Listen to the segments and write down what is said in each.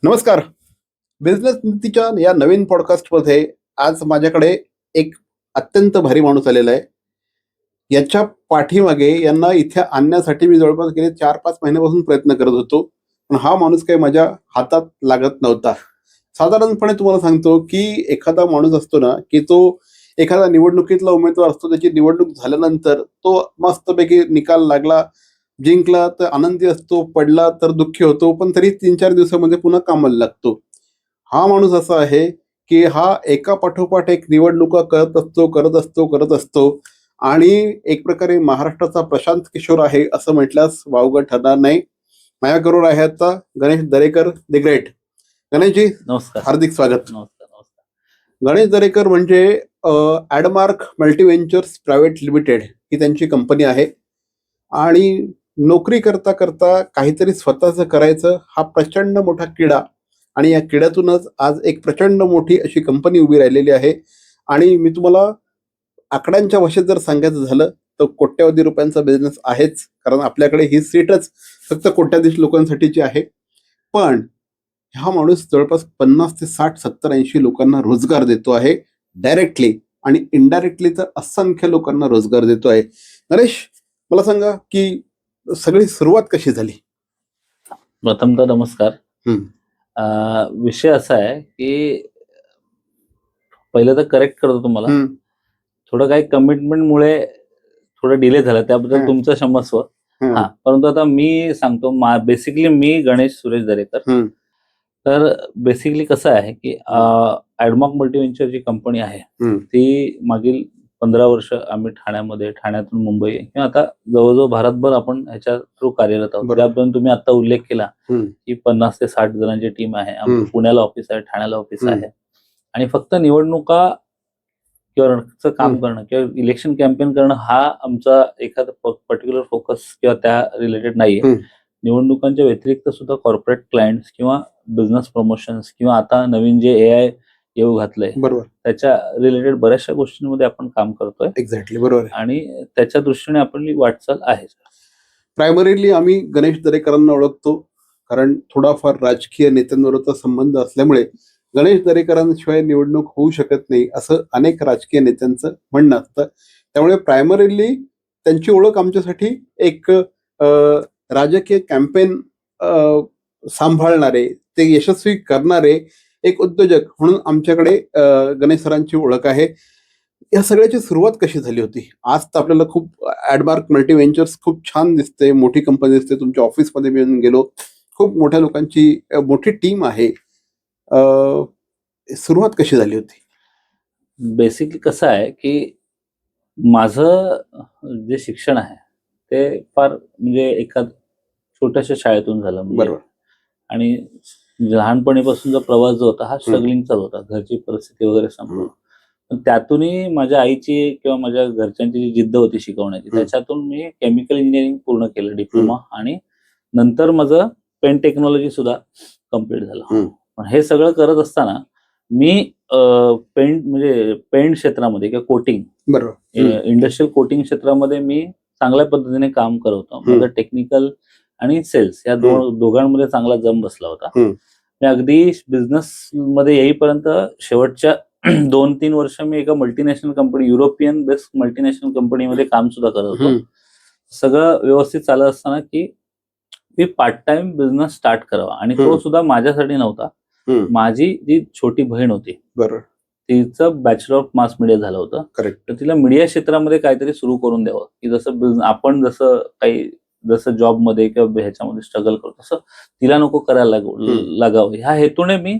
नमस्कार. बिझनेस नीतीच्या या नवीन पॉडकास्टमध्ये आज माझ्याकडे एक अत्यंत भारी माणूस आलेला आहे. याच्या पाठीमागे यांना इथे आणण्यासाठी मी जवळपास गेले 4-5 महिन्यापासून प्रयत्न करत होतो. पण हा माणूस काही माझ्या हातात लागत नव्हता. साधारणपणे तुम्हाला सांगतो, की एखादा माणूस असतो ना, की तो एखादा निवडणुकीतला उमेदवार असतो. त्याची निवडणूक झाल्यानंतर तो मस्तपैकी निकाल लागला, जिंकला तर आनंदी असतो, पडला तर दुःखी होतो, पण तरी 3-4 दिवसामध्ये पुन्हा कामाला लागतो. हा माणूस असा आहे, की हा एका पाठोपाठ एक निवडणुका करत असतो आणि एक प्रकारे महाराष्ट्राचा प्रशांत किशोर आहे असं म्हटल्यास वावगं ठरणार नाही. माझ्याबरोबर आहे आता गणेश दरेकर द ग्रेट. गणेशजी, नमस्कार. हार्दिक स्वागत. नमस्कार. गणेश दरेकर म्हणजे ॲडमार्क मल्टीव्हेंचर्स प्रायव्हेट लिमिटेड ही त्यांची कंपनी आहे आणि नोकरी करता करता काहीतरी स्वतःचं करायचं हा प्रचंड मोठा किडा आणि या किड्यातूनच आज एक प्रचंड मोठी अशी कंपनी उभी राहिलेली आहे. आणि मी तुम्हाला आकड्यांच्या भाषेत जर सांगायचं झालं तर कोट्यवधी रुपयांचा बिझनेस आहेच, कारण आपल्याकडे ही सीटच फक्त कोट्याधीश लोकांसाठीची आहे. पण हा माणूस जवळपास 50 ते 60, 70, 80 लोकांना रोजगार देतो आहे डायरेक्टली, आणि इनडायरेक्टली तर असंख्य लोकांना रोजगार देतो आहे. नरेश, मला सांगा की सगळी सुरुवात कशी झाली? प्रथमतः नमस्कार. हम्म. विषय असा आहे की पहिलं तर करेक्ट करतो तुम्हाला. हम्म. थोडं काही कमिटमेंटमुळे थोडं डिले झालं, त्याबद्दल हं. तुमचं क्षमस्व. हम्म. परंतु आता मी सांगतो, बेसिकली मी गणेश सुरेश दरेकर. हम्म. तर बेसिकली कसं आहे की ॲडमॉक मल्टीव्हेंचर जी कंपनी आहे हम्म. ती मागील 15 वर्ष आम्ही ठाण्यातून मुंबई किंवा आता जवळजवळ भारतभर आपण ह्याच्या थ्रू कार्यरत आहोत. बरोबर. त्याबद्दल तुम्ही आता उल्लेख केला हम्म. की 50 ते 60 जणांची टीम आहे. आमचं हम्म. पुण्याला ऑफिस आहे, ठाण्याला ऑफिस हम्म. आहे. आणि फक्त निवडणुका किंवा काम करणं किंवा इलेक्शन कॅम्पेन करणं हा आमचा एखादा पर्टिक्युलर फोकस किंवा त्या रिलेटेड नाहीये. हम्म. निवडणुकांच्या व्यतिरिक्त सुद्धा कॉर्पोरेट क्लायंट्स किंवा बिझनेस प्रमोशन्स किंवा आता नवीन जे AI येऊ घातलंय बरोबर. त्याच्या रिलेटेड बऱ्याचशा गोष्टींमध्ये आपण काम करतोय एक्झॅक्टली बरोबर आहे. आणि त्याच्या दृष्टीने आपली वाटचाल आहे. प्रायमरीली आम्ही गणेश दरेकरांना ओळखतो कारण थोडाफार राजकीय नेत्यांबरोबरचा संबंध असल्यामुळे गणेश दरेकरांशिवाय निवडणूक होऊ शकत नाही असं अनेक राजकीय नेत्यांचं म्हणणं असतं. त्यामुळे प्रायमरीली त्यांची ओळख आमच्यासाठी एक राजकीय कॅम्पेन सांभाळणारे, ते यशस्वी करणारे एक उद्योजक म्हणून आमच्याकडे गणेश सरांची ओळख आहे. या सगळ्याची सुरुवात कशी झाली होती? आज तर आपल्याला खूप ॲडमार्क मल्टीव्हेंचर्स खूप छान दिसते, मोठी कंपनी दिसते. तुमच्या ऑफिसमध्ये मी येऊन गेलो, खूप मोठ्या लोकांची मोठी टीम आहे. सुरुवात कशी झाली होती? बेसिकली कसं आहे की माझं जे शिक्षण आहे ते फार म्हणजे एका छोट्याशा शाळेतून झालं. बरोबर. आणि लहानपणीपासून जो प्रवास जो होता हा स्ट्रगलिंगचा होता, घरची परिस्थिती वगैरे सांभाळून. पण त्यातूनही माझ्या आईची किंवा माझ्या घरच्यांची जी जिद्द होती शिकवण्याची, त्याच्यातून मी केमिकल इंजिनिअरिंग पूर्ण केलं, डिप्लोमा, आणि नंतर माझं पेन टेक्नॉलॉजी सुद्धा कम्प्लीट झालं. पण हे सगळं करत असताना मी पेंट क्षेत्रामध्ये किंवा कोटिंग, बरोबर, इंडस्ट्रियल कोटिंग क्षेत्रामध्ये मी चांगल्या पद्धतीने काम करत होतो. माझं टेक्निकल आणि सेल्स या दोघांमध्ये चांगला जम बसला होता. मी अगदी बिझनेस मध्ये येईपर्यंत शेवटच्या 2-3 वर्ष मी एका multinational company, European based multinational कंपनीमध्ये काम सुद्धा करत होतो. सगळं व्यवस्थित चालत असताना की मी पार्ट टाइम बिझनेस स्टार्ट करावा, आणि तो सुद्धा माझ्यासाठी नव्हता. माझी जी छोटी बहीण होती, बरोबर, तिचं बॅचलर ऑफ मास मीडिया झालं होतं. करेक्ट. तर तिला मीडिया क्षेत्रामध्ये काहीतरी सुरू करून द्यावं, की जसं जॉबमध्ये किंवा ह्याच्यामध्ये स्ट्रगल करतो तसं तिला नको करायला लागावं, ह्या हेतूने मी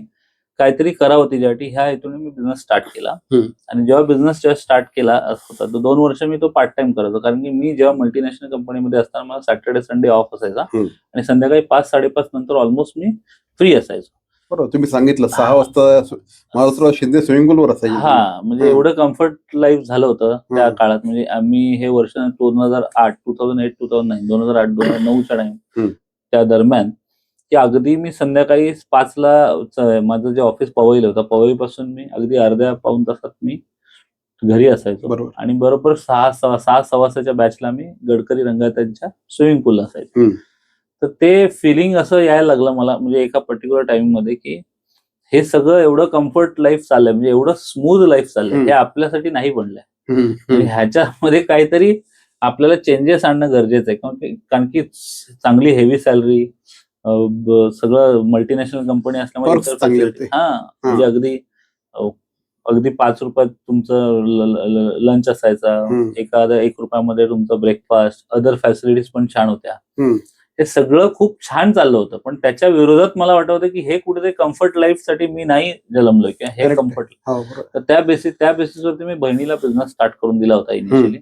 काहीतरी करावं तिच्यासाठी, ह्या हेतूने मी बिझनेस स्टार्ट केला. आणि जेव्हा बिझनेस स्टार्ट केला होता तर 2 वर्ष मी तो पार्ट टाइम करायचो, कारण की मी जेव्हा मल्टीनॅशनल कंपनीमध्ये असताना मला सॅटर्डे संडे ऑफ असायचा आणि संध्याकाळी 5-5:30 नंतर ऑलमोस्ट मी फ्री असायचो. बरोबर, तुम्ही सांगितलं 6 वाजता महाराष्ट्र शिंदे स्विमिंग पूलवर असायचे. म्हणजे एवढं कम्फर्ट लाईफ झालं होतं त्या काळात. म्हणजे आम्ही हे वर्ष 2008, 2009च्या टाइम त्या दरम्यान, की अगदी मी संध्याकाळी 5ला माझं जे ऑफिस पवईला होतं, पवईपासून मी अगदी अर्ध्या-पाऊण तासात मी घरी असायचो. बरोबर. आणि बरोबर 6:15च्या बॅचला मी गडकरी रंगायतांच्या स्विमिंग पूलला असायचो. तर ते फिलिंग असं यायला लागलं मला, म्हणजे एका पर्टिक्युलर टाइम मध्ये, की हे सगळं एवढं कम्फर्ट लाईफ चाललंय, म्हणजे एवढं स्मूथ लाईफ चाललंय, हे आपल्यासाठी नाही बनलंय. म्हणजे ह्याच्यामध्ये काहीतरी आपल्याला चेंजेस आणणं गरजेचं आहे. कारण की चांगली हेवी सॅलरी, सगळं मल्टीनॅशनल कंपनी असल्यामुळे Perks चांगले होते. म्हणजे अगदी 5 रुपयात तुमचं लंच असायचा, एखाद्या 1 रुपयामध्ये तुमचं ब्रेकफास्ट, अदर फॅसिलिटीज पण छान होत्या. हे सगळं खूप छान चाललं होतं, पण त्याच्या विरोधात मला वाटत होतं की हे कुठेतरी कम्फर्ट लाईफ साठी मी नाही जन्मलोय, किंवा हे कम्फर्ट. तर त्या बेसिसवरती मी बहिणीला बिझनेस स्टार्ट करून दिला होता इनिशियली,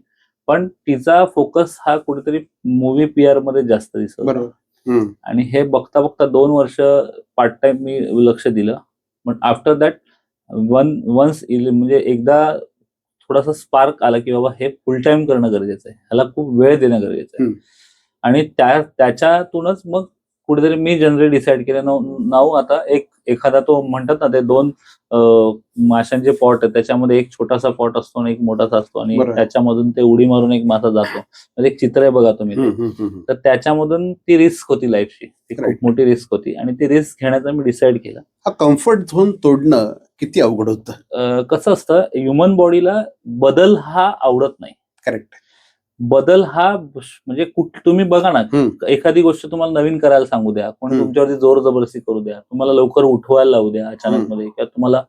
पण तिचा फोकस हा कुठेतरी मूवी पीआर मध्ये जास्त दिसत होता. आणि हे बघता बघता 2 वर्ष पार्ट टाइम मी लक्ष दिलं. पण आफ्टर दॅट वन्स म्हणजे एकदा थोडासा स्पार्क आला की बाबा हे फुल टाइम करणं गरजेचं आहे, ह्याला खूप वेळ देणं गरजेचं आहे. आणि त्याच्यातूनच मग कुठेतरी मी जनरली डिसाईड केलं, नाऊ आता एखादा तो म्हणतात ना, ते 2 माशांचे पॉट आहे, त्याच्यामध्ये एक छोटासा पॉट असतो आणि एक मोठासा असतो, आणि त्याच्यामधून ते उडी मारून एक मासा जातो. म्हणजे एक चित्र आहे बघा तुम्ही ते. तर त्याच्यामधून ती रिस्क होती लाईफची, ती खूप मोठी रिस्क होती, आणि ती रिस्क घेण्याचं मी डिसाईड केलं. हा कम्फर्ट झोन तोडणं किती अवघड होतं? कसं असतं, ह्युमन बॉडीला बदल हा आवडत नाही. करेक्ट. बदल हा म्हणजे तुम्ही बघा ना, एखादी गोष्ट तुम्हाला नवीन करायला सांगू द्या, कोणी तुमच्यावरती जोर जबरदस्ती करू द्या, तुम्हाला लवकर उठवायला लावू द्या अचानक मध्ये, किंवा तुम्हाला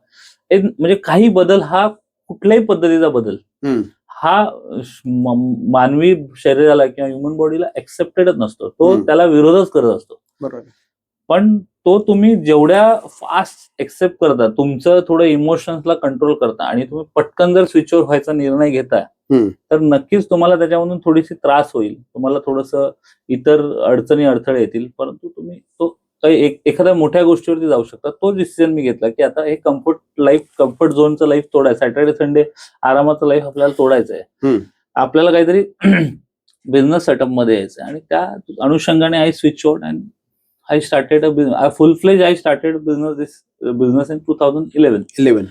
म्हणजे काही बदल, हा कुठल्याही पद्धतीचा बदल हा मानवी शरीराला किंवा ह्युमन बॉडीला एक्सेप्टेडच नसतो. तो त्याला विरोधच करत असतो. बरोबर. पण तो तुम्ही जेवढ्या फास्ट एक्सेप्ट करता, तुमचं थोडं इमोशन्सला कंट्रोल करता, आणि तुम्ही पटकन जर स्विचवर व्हायचा निर्णय घेता, तर नक्कीच तुम्हाला त्याच्यामधून थोडीशी त्रास होईल, तुम्हाला थोडंसं इतर अडचणी अडथळे येतील, परंतु तुम्ही तो काही एखाद्या मोठ्या गोष्टीवरती जाऊ शकता. तो डिसिजन मी घेतला की आता हे कम्फर्ट झोनचं लाईफ तोडायचं, सॅटर्डे संडे आरामाचं लाईफ आपल्याला तोडायचं आहे. आपल्याला काहीतरी बिझनेस सेटअप मध्ये यायचं, आणि त्या अनुषंगाने I switch out and I started business in 2011.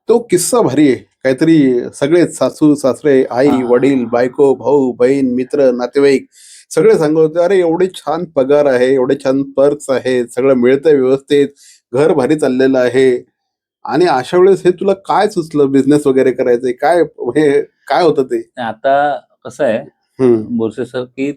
तो किस्सा भारी आहे. काहीतरी सगळे सासू सासरे, आई वडील, बायको, भाऊ बहीण, मित्र, नातेवाईक सगळे सांगत होते, अरे एवढे छान पगार आहे, एवढे छान पर्क्स आहेत, सगळं मिळतंय व्यवस्थित, घर भारी चाललेलं आहे. आणि अशा वेळेस हे तुला काय सुचलं बिझनेस वगैरे करायचंय? काय होतं ते? आता कसं आहे बोरसे सर, की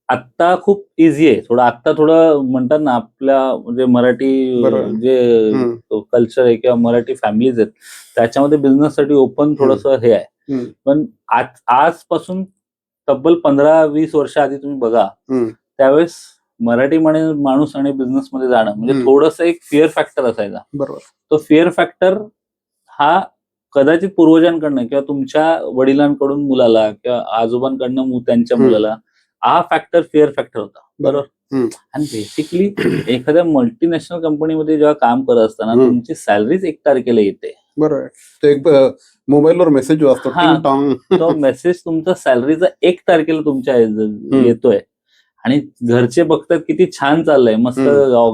आत्ता खूप इझी आहे थोडं. आत्ता थोडं म्हणतात ना, आपल्या म्हणजे मराठी जे कल्चर आहे किंवा मराठी फॅमिलीज आहेत, त्याच्यामध्ये बिझनेस साठी ओपन थोडंसं हे आहे. पण आजपासून तब्बल 15-20 वर्ष आधी तुम्ही बघा, त्यावेळेस मराठी माणूस आणि बिझनेस मध्ये जाणं म्हणजे थोडंसं एक फिअर फॅक्टर असायचा. बरोबर. तो फिअर फॅक्टर हा कदाचित पूर्वजांकडनं किंवा तुमच्या वडिलांकडून मुलाला किंवा आजोबांकडनं त्यांच्या मुलाला, हा फॅक्टर फिअर फॅक्टर होता. बरोबर. आणि बेसिकली एखाद्या मल्टीनॅशनल कंपनीमध्ये जेव्हा काम करत असताना तुमची सॅलरीच 1 तारखेला येते. बरोबर. तो एक मोबाईलवर मेसेज वाचतो, तो मेसेज तुमचा सॅलरीचा 1 तारखेला तुमच्या येतोय, आणि घरचे बघतात किती छान चाललंय, मस्त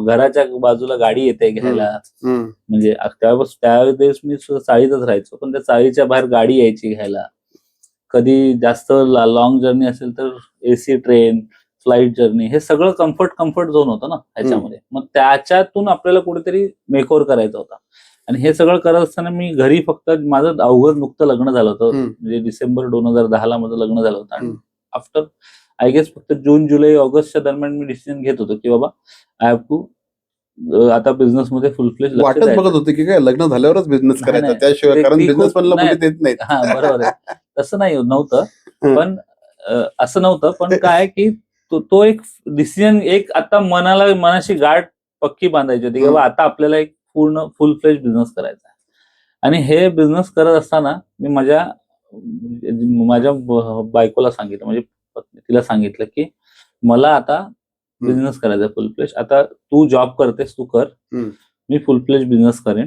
घराच्या बाजूला गाडी येते घ्यायला. म्हणजे त्यावेळेस मी चाळीतच राहायचो, पण त्या चाळीच्या बाहेर गाडी यायची घ्यायला. कधी जास्त लॉंग जर्नी असेल तर एसी ट्रेन, फ्लाईट जर्नी, हे सगळं कम्फर्ट झोन होतं ना ह्याच्यामध्ये. मग त्याच्यातून आपल्याला कुठेतरी मेकओव्हर करायचा होता. आणि हे सगळं करत असताना मी घरी फक्त, माझं अवघड नुकतं लग्न झालं होतं, म्हणजे डिसेंबर 2010 माझं लग्न झालं होतं. आणि आफ्टर आय गेस फक्त जून, जुलै, ऑगस्टच्या दरम्यान मी डिसिजन घेत होतो की बाबा आय हॅव टू आता बिझनेस मध्ये फुल फ्लेज वाटत बघत होते की काय लग्न झाल्यावरच बिझनेस करायचा, त्याशिवाय, कारण बिझनेस पण देत नाहीत. बरोबर आहे, तसं नव्हतं. पण असं नव्हतं, पण काय की तो एक डिसिजन, एक आता मनाशी गाठ पक्की बांधायची होती की बाबा आता आपल्याला एक पूर्ण फुल फ्लेज बिझनेस करायचा आहे. आणि हे बिझनेस करत असताना मी माझ्या बायकोला सांगितलं, म्हणजे तिला सांगितलं की मला आता बिझनेस करायचा फुल फ्लेज. आता तू जॉब करतेस, तू कर, मी फुल फ्लेज बिझनेस करेन.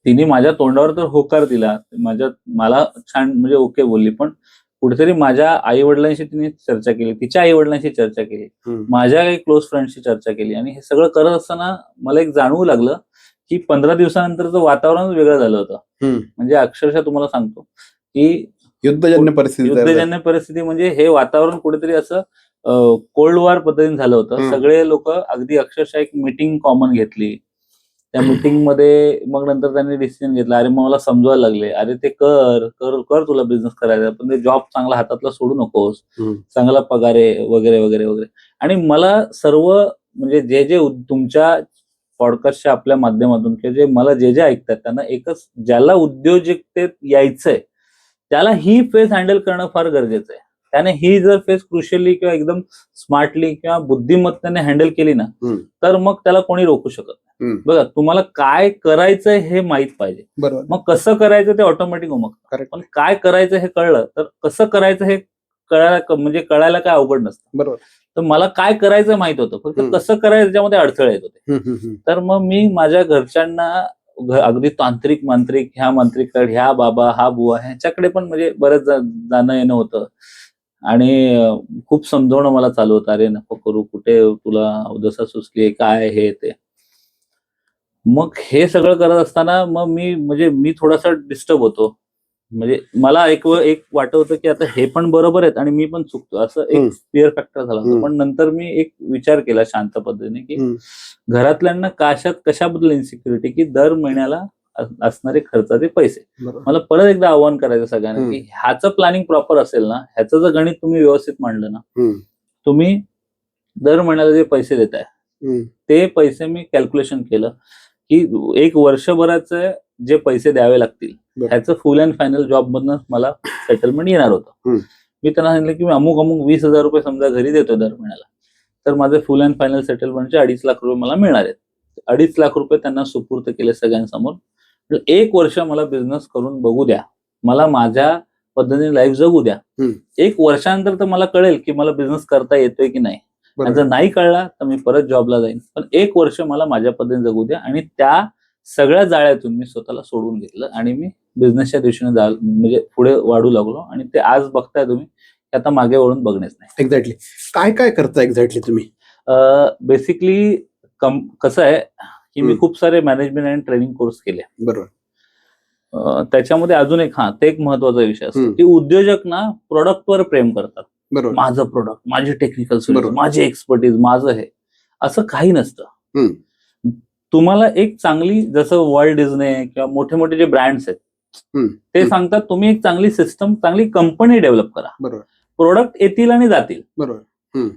तिने माझ्या तोंडावर तर होकार दिला, मला छान म्हणजे ओके बोलली. पण कुठेतरी माझ्या आई वडिलांशी तिने चर्चा केली, तिच्या आई वडिलांशी चर्चा केली, माझ्या काही क्लोज फ्रेंडशी चर्चा केली. आणि हे सगळं करत असताना मला एक जाणवू लागलं की 15 दिवसानंतरचं वातावरण वेगळं झालं होतं. म्हणजे अक्षरशः तुम्हाला सांगतो की युद्धजन्य परिस्थिती म्हणजे हे वातावरण कुठेतरी असं कोल्ड वॉर पद्धतीने झालं होतं. हम्म. सगळे लोक अगदी अक्षरशः एक मीटिंग कॉमन घेतली. त्या मीटिंग मध्ये मग नंतर त्यांनी डिसिजन घेतला. अरे मग मला समजवायला लागले, अरे ते कर कर कर तुला बिझनेस करायचा, पण ते जॉब चांगला हातातला सोडू नकोस, चांगला पगार आहे वगैरे वगैरे वगैरे. आणि मला सर्व म्हणजे जे जे तुमच्या पॉडकास्टच्या आपल्या माध्यमातून किंवा जे मला जे जे ऐकतात त्यांना एकच, ज्याला उद्योजकतेत यायचंय त्याला ही फेज हँडल करणं फार गरजेचं आहे. त्याने ही जर फेज क्रुशियली किंवा एकदम स्मार्टली किंवा बुद्धिमत्तेने हँडल केली ना, तर मग त्याला कोणी रोखू शकत नाही. बघा, तुम्हाला काय करायचंय हे माहित पाहिजे, बरोबर. मग कसं करायचं ते ऑटोमॅटिक उमगतं. पण काय करायचं हे कळलं तर कसं करायचं हे कळायला काय अवघड नसतं. बरोबर. तर मला काय करायचं माहित होतं, फक्त कसं करायचं त्याच्यामध्ये अडथळे येत होते. तर मग मी माझ्या घरच्यांना अगदी तांत्रिक मांत्रिक, ह्या मांत्रिककडे, ह्या बाबा हा बुवा ह्याच्याकडे पण म्हणजे बरेच जाणं येणं होतं. आणि खूप समजवणं मला चालू होतं, अरे नको करू, कुठे तुला अवदसा सुचली, काय हे ते. मग हे सगळं करत असताना मग मी थोडासा डिस्टर्ब होतो. म्हणजे मला एक वाटत होतं की आता हे पण बरोबर आहेत आणि मी पण चुकतो, असं एक क्लिअर फॅक्टर झाला होता. पण नंतर मी एक विचार केला शांत पद्धतीने की घरातल्यांना कशाबद्दल इन्सिक्युरिटी, की दर महिन्याला असणारे खर्चाचे पैसे. मला परत एकदा आव्हान करायचं सगळ्यांना की ह्याचं प्लॅनिंग प्रॉपर असेल ना, ह्याचं जर गणित तुम्ही व्यवस्थित मांडलं ना, तुम्ही दर महिन्याला जे पैसे देताय ते पैसे मी कॅल्क्युलेशन केलं की एक वर्षभराचे जे पैसे द्यावे लागतील ह्याचं फुल अँड फायनल जॉब मधनं मला सेटलमेंट येणार होतं. मी त्यांना सांगितलं की मी अमुक 20,000 रुपये समजा घरी देतोय दर महिन्याला, तर माझे फुल अँड फायनल सेटलमेंटचे 2.5 लाख रुपये मला मिळणार आहेत. 2.5 लाख रुपये त्यांना सुपूर्त केले सगळ्यांसमोर. 1 वर्ष मला बिझनेस करून बघू द्या, मला माझ्या पद्धतीने लाईफ जगू द्या. 1 वर्षानंतर तर मला कळेल की मला बिझनेस करता येतोय की नाही. जर नाही कळला तर मी परत जॉबला जाईन, पण 1 वर्ष मला माझ्या पद्धतीने जगू द्या. आणि त्या सगळ्या जाळ्यातून मी स्वतःला सोडून घेतलं आणि मी बिझनेसच्या दिशेने म्हणजे पुढे वाढू लागलो. आणि ते आज बघताय तुम्ही, आता मागे वळून बघणेच नाही. एक्झॅक्टली. काय काय करता एक्झॅक्टली तुम्ही? बेसिकली कसं आहे की मी खूप सारे मॅनेजमेंट आणि ट्रेनिंग कोर्स केले. बरोबर. त्याच्यामध्ये अजून ते एक महत्वाचा विषय असतो की उद्योजक ना प्रोडक्टवर प्रेम करतात. बरोबर. माझं प्रोडक्ट, माझी टेक्निकल सोल्युशन, माझी एक्सपर्टीज, माझं हे, असं काही नसतं. तुम्हाला एक चांगली, जसं वर्ल्ड डिझने किंवा मोठे मोठे जे ब्रँड्स आहेत ते सांगतात तुम्ही एक चांगली सिस्टम, चांगली कंपनी डेव्हलप करा. बरोबर. प्रोडक्ट येतील आणि जातील. बरोबर.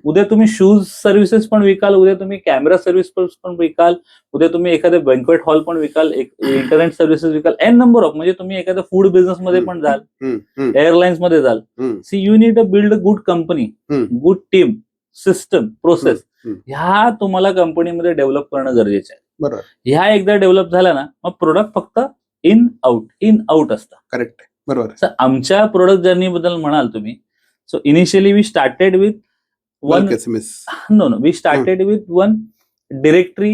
उद्या तुम्ही शूज सर्व्हिसेस पण विकाल, उद्या तुम्ही कॅमेरा सर्व्हिस पण विकाल, उद्या तुम्ही एखादे बँक्वेट हॉल पण विकाल, इंटरनेट सर्व्हिसेस विकाल, एन नंबर ऑफ. म्हणजे तुम्ही एखाद्या फूड बिझनेस मध्ये पण जाल, एअरलाईन्स मध्ये जाल. See you need to build a good company, good team, system, process. ह्या तुम्हाला कंपनीमध्ये डेव्हलप करणं गरजेचं आहे. बरोबर. ह्या एकदा डेव्हलप झाला ना, मग प्रोडक्ट फक्त इन आउट असतं. करेक्ट. बरोबर. आमच्या प्रोडक्ट जर्नी बद्दल म्हणाल तुम्ही, so initially we started with one directory.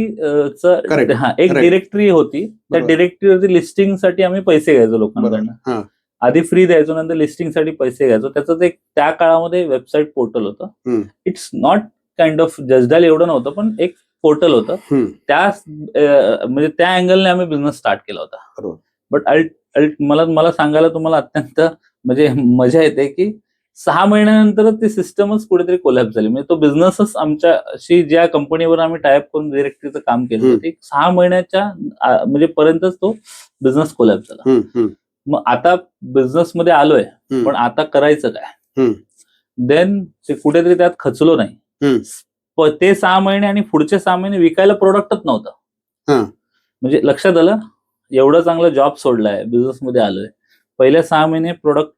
एक डिरेक्टरी होती, त्या डिरेक्टरीवरती लिस्टिंगसाठी आम्ही पैसे घ्यायचो लोकांकडनं. आधी फ्री द्यायचो, नंतर लिस्टिंगसाठी पैसे घ्यायचो. त्याचं एक त्या काळामध्ये वेबसाईट पोर्टल होतं. इट्स नॉट काइंड ऑफ जजडाल एवढं नव्हतं, पण एक पोर्टल होतं. म्हणजे त्या अँगलने आम्ही बिझनेस स्टार्ट केला होता. बट मला सांगायला तुम्हाला अत्यंत म्हणजे मजा येते की 6 महिन्यानंतरच ती सिस्टमच कुठेतरी कोलॅप्स झाली. म्हणजे तो बिझनेसच आमच्याशी, ज्या कंपनीवर आम्ही टायअप करून डिरेक्टरीचं काम केलं होतं, 6 महिन्याच्या म्हणजे पर्यंतच तो बिझनेस कोलॅप्स झाला. मग आता बिझनेस मध्ये आलोय, पण आता करायचं काय? देन ते कुठेतरी त्यात खचलो नाही. ते 6 महिने आणि पुढचे 6 महिने विकायला प्रोडक्टच नव्हतं. म्हणजे लक्षात आलं, एवढं चांगलं जॉब सोडलाय, बिझनेस मध्ये आलोय, पहिल्या 6 महिने प्रोडक्ट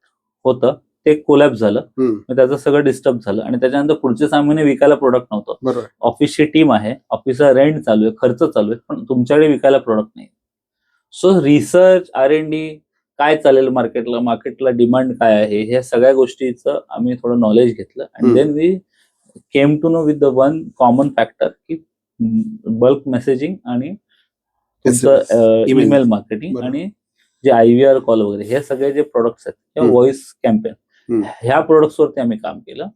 होतं, ते कोलॅप्स झालं, त्याचं सगळं डिस्टर्ब झालं. आणि त्याच्यानंतर पुढचे 6 महिने विकायला प्रोडक्ट नव्हतं. ऑफिसची टीम आहे, ऑफिसचा रेंट चालू आहे, खर्च चालू आहे, पण तुमच्याकडे विकायला प्रोडक्ट नाही. सो रिसर्च, R&D, काय चालेल मार्केटला डिमांड काय आहे, ह्या सगळ्या गोष्टीचं आम्ही थोडं नॉलेज घेतलं. आणि then we came to know with the one common factor की बल्क मेसेजिंग आणि तुमचं ईमेल मार्केटिंग आणि जे IVR कॉल वगैरे, हे सगळे जे प्रोडक्ट्स आहेत किंवा व्हॉइस कॅम्पेन, ह्या प्रोडक्ट्सवरती आम्ही काम केलं.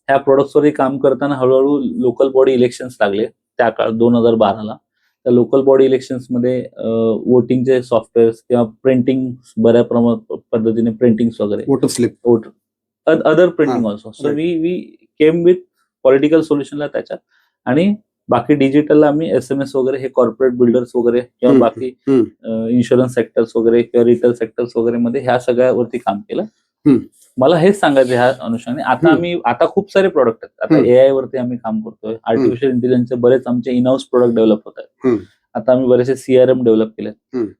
ह्या प्रोडक्ट्सवरती काम करताना हळूहळू लोकल बॉडी इलेक्शन्स लागले त्या काळात 2012ला. त्या लोकल बॉडी इलेक्शन्स मध्ये वोटिंगचे सॉफ्टवेअर्स किंवा प्रिंटिंग, बऱ्या पद्धतीने प्रिंटिंग वगैरे, voter slip, other printing also. So we came with political सोल्युशनला त्याच्यात, आणि बाकी डिजिटलला आम्ही SMS वगैरे, हे कॉर्पोरेट बिल्डर्स वगैरे किंवा बाकी इन्शुरन्स सेक्टर्स वगैरे किंवा रिटेल सेक्टर्स वगैरे मध्ये ह्या सगळ्यावरती काम केलं. मला हेच सांगायचं ह्या अनुषंगाने. आता खूप सारे प्रोडक्ट आहेत. आता AI वरती आम्ही काम करतोय. आर्टिफिशियल इंटेलिजन्सचे बरेच आमचे इन हाऊस प्रोडक्ट डेव्हलप होत आहेत. आता आम्ही बरेचसे CRM डेव्हलप केले.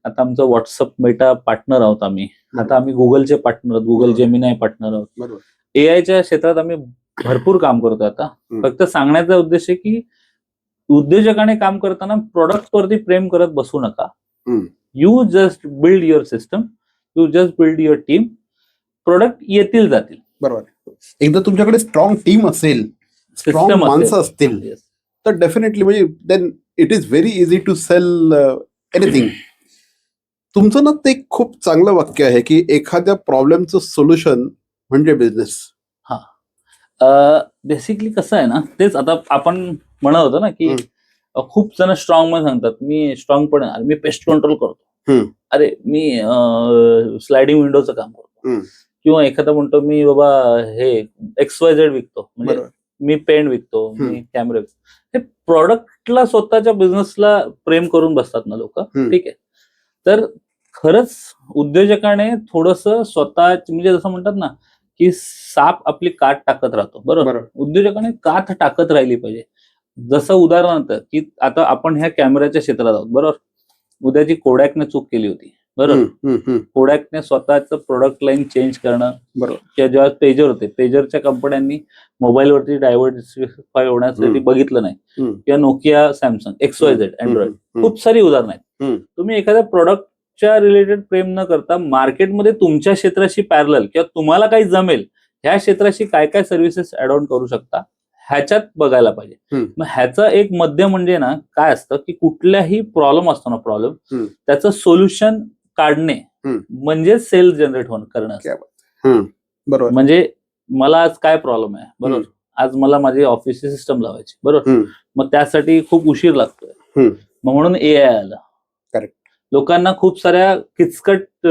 आता आमचं व्हॉट्सअप मेटा पार्टनर आहोत आम्ही. आता आम्ही गुगलचे पार्टनर आहोत, गुगल जेमिनाय पार्टनर आहोत. AIच्या क्षेत्रात आम्ही भरपूर काम करतोय. आता फक्त सांगण्याचा उद्देश आहे की उद्योजकाने काम करताना प्रोडक्ट वरती प्रेम करत बसू नका. You just build your system, you just build your team. Product येतील जातील. बरोबर. एकदा तुमच्याकडे स्ट्रॉंग टीम असेल, स्ट्रॉंग माणसं असतील, तर डेफिनेटली म्हणजे then it is very easy to sell anything. तुमचं ना ते खूप चांगलं वाक्य आहे की एखाद्या प्रॉब्लेमचं सोल्युशन म्हणजे बिझनेस. बेसिकली कसं आहे ना, तेच आता आपण म्हणत होतो ना की खूप जण स्ट्रॉंग मध्ये सांगतात, मी स्ट्रॉंग पण आहे, मी पेस्ट कंट्रोल करतो, अरे मी स्लायडिंग विंडोचं काम करतो, किंवा एखादा म्हणतो मी बाबा हे XYZ विकतो, म्हणजे मी पेन विकतो, मी कॅमेरा विकतो. हे प्रॉडक्टला, स्वतःच्या बिझनेसला प्रेम करून बसतात ना लोक. ठीक आहे, तर खरंच उद्योजकाने थोडस स्वतः, म्हणजे जसं म्हणतात ना की साप आपली काठ टाकत राहतो, बरोबर. उद्योजकाने काठ टाकत राहिली पाहिजे. जसं उदाहरणार्थ की आता आपण ह्या कॅमेऱ्याच्या क्षेत्रात आहोत, बरोबर. उद्याची कोडॅकने चूक केली होती, बरोबर. कोडॅकने स्वतःचं प्रोडक्ट लाईन चेंज करणं, बरोबर. किंवा जेव्हा पेजर होते, पेजरच्या कंपन्यांनी मोबाईलवरती डायव्हर्सिफाय होण्यासाठी बघितलं नाही, किंवा नोकिया, सॅमसंग, XYZ, अँड्रॉइड, खूप सारी उदाहरणं आहेत. तुम्ही एखाद्या प्रोडक्टच्या रिलेटेड प्रेम न करता मार्केटमध्ये तुमच्या क्षेत्राशी पॅरलल किंवा तुम्हाला काही जमेल ह्या क्षेत्राशी काय काय सर्व्हिसेस ऍड ऑन करू शकता ह्याच्यात बघायला पाहिजे. मग ह्याचं एक मध्य म्हणजे ना काय असतं की कुठल्याही प्रॉब्लेम असतो ना, प्रॉब्लेम त्याचं सोल्युशन काढणे म्हणजे सेल जनरेट करणं. बरोबर. म्हणजे मला आज काय प्रॉब्लेम आहे, बरोबर, आज मला माझी ऑफिसची सिस्टम लावायची, बरोबर, मग त्यासाठी खूप उशीर लागतोय, मग म्हणून AI आलं. करेक्ट. लोकांना खूप साऱ्या किचकट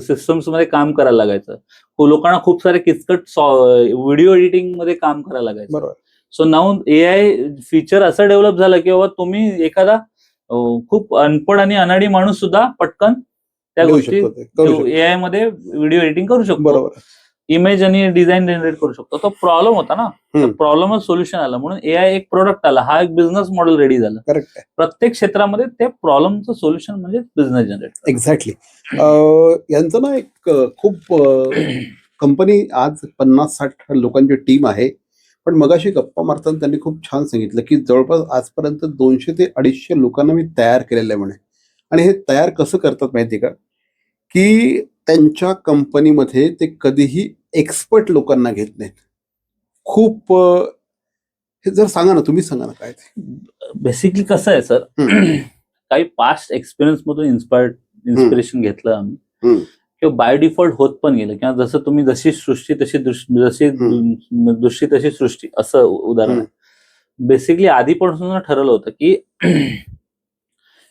सिस्टम्स मध्ये काम करायला लागायचं, लोकांना खूप सारे किचकट व्हिडिओ एडिटिंग मध्ये काम करायला लागायचं. बरोबर. सो नाऊ AI फीचर असं डेव्हलप झालं की बाबा तुम्ही एखादा खूप अनपढ आणि अनाडी माणूस सुद्धा पटकन त्या गोष्टी AI मध्ये व्हिडिओ एडिटिंग करू शकतो, बरोबर. इमेज आणि डिझाईन जनरेट करू शकतो. तो प्रॉब्लेम होता ना, प्रॉब्लेमच सोल्युशन आलं, म्हणून AI एक प्रोडक्ट आला, हा एक बिझनेस मॉडेल रेडी झालं. करेक्ट. प्रत्येक क्षेत्रामध्ये ते प्रॉब्लेमचं सोल्युशन म्हणजे बिझनेस जनरेट. एक्झॅक्टली. यांचं ना एक खूप कंपनी आज 50-60 लोकांची टीम आहे, पण मगाशी गप्पा मारताना त्यांनी खूप छान सांगितलं की जवळपास आजपर्यंत 200 ते 250 लोकांना मी तयार केलेलं आहे म्हणे. आणि हे तयार कसं करतात माहिती का, की त्यांच्या कंपनीमध्ये ते कधीही एक्सपर्ट लोकांना घेत नाहीत. खूप हे जर सांगा ना, तुम्ही सांगा ना काय ते. बेसिकली कसं आहे सर, काही पास्ट एक्सपिरियन्स मधून इन्स्पिरेशन घेतलं आम्ही, किंवा बाय डिफॉल्ट होत पण गेलं, किंवा जसं तुम्ही जशी सृष्टी तशी दृष्टी तशी सृष्टी, असं उदाहरण आहे. बेसिकली आधीपासून ठरवलं होतं की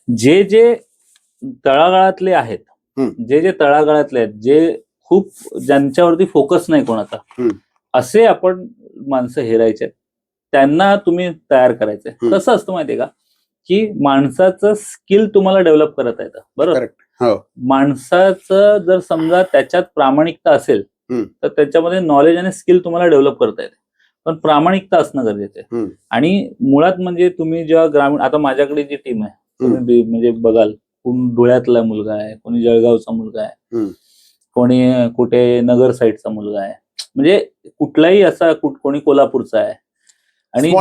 जे जे तळागाळातले आहेत, जे तळागाळातले आहेत, जे खूप ज्यांच्यावरती फोकस नाही कोणाचा, असे आपण माणसं हेरायचे, त्यांना तुम्ही तयार करायचंय. कसं असतं माहितीये का, की माणसाचं स्किल तुम्हाला डेव्हलप करता येतं, बरोबर. माणसाचं जर समजा त्याच्यात प्रामाणिकता असेल तर त्याच्यामध्ये नॉलेज आणि स्किल तुम्हाला डेव्हलप करता येते, पण प्रामाणिकता असणं गरजेचं आहे. आणि मुळात म्हणजे तुम्ही जेव्हा ग्रामीण, आता माझ्याकडे जी टीम आहे तुम्ही म्हणजे बघाल, कोण धुळ्यातला मुलगा आहे, कोणी जळगावचा मुलगा आहे, कोणी कुठे नगर साईडचा मुलगा आहे, म्हणजे कुठलाही असा, कोणी कोल्हापूरचा आहे. आणि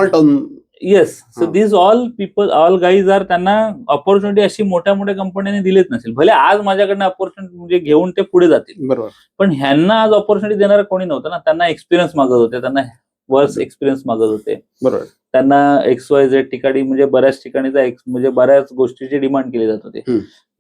yes, so this all people, all guys are, त्यांना ऑपॉर्च्युनिटी अशी मोठ्या मोठ्या कंपन्यांनी दिलीच नसेल. भले आज माझ्याकडनं ऑपॉर्च्युनिटी म्हणजे घेऊन ते पुढे जातील, बरोबर, पण ह्यांना आज ऑपॉर्च्युनिटी देणारं कोणी नव्हतं ना. त्यांना एक्सपिरियन्स मागत होते, त्यांना वर्स एक्सपिरियन्स मागत होते, बरोबर. त्यांना XYZ ठिकाणी, म्हणजे बऱ्याच ठिकाणीचा म्हणजे बऱ्याच गोष्टीची डिमांड केली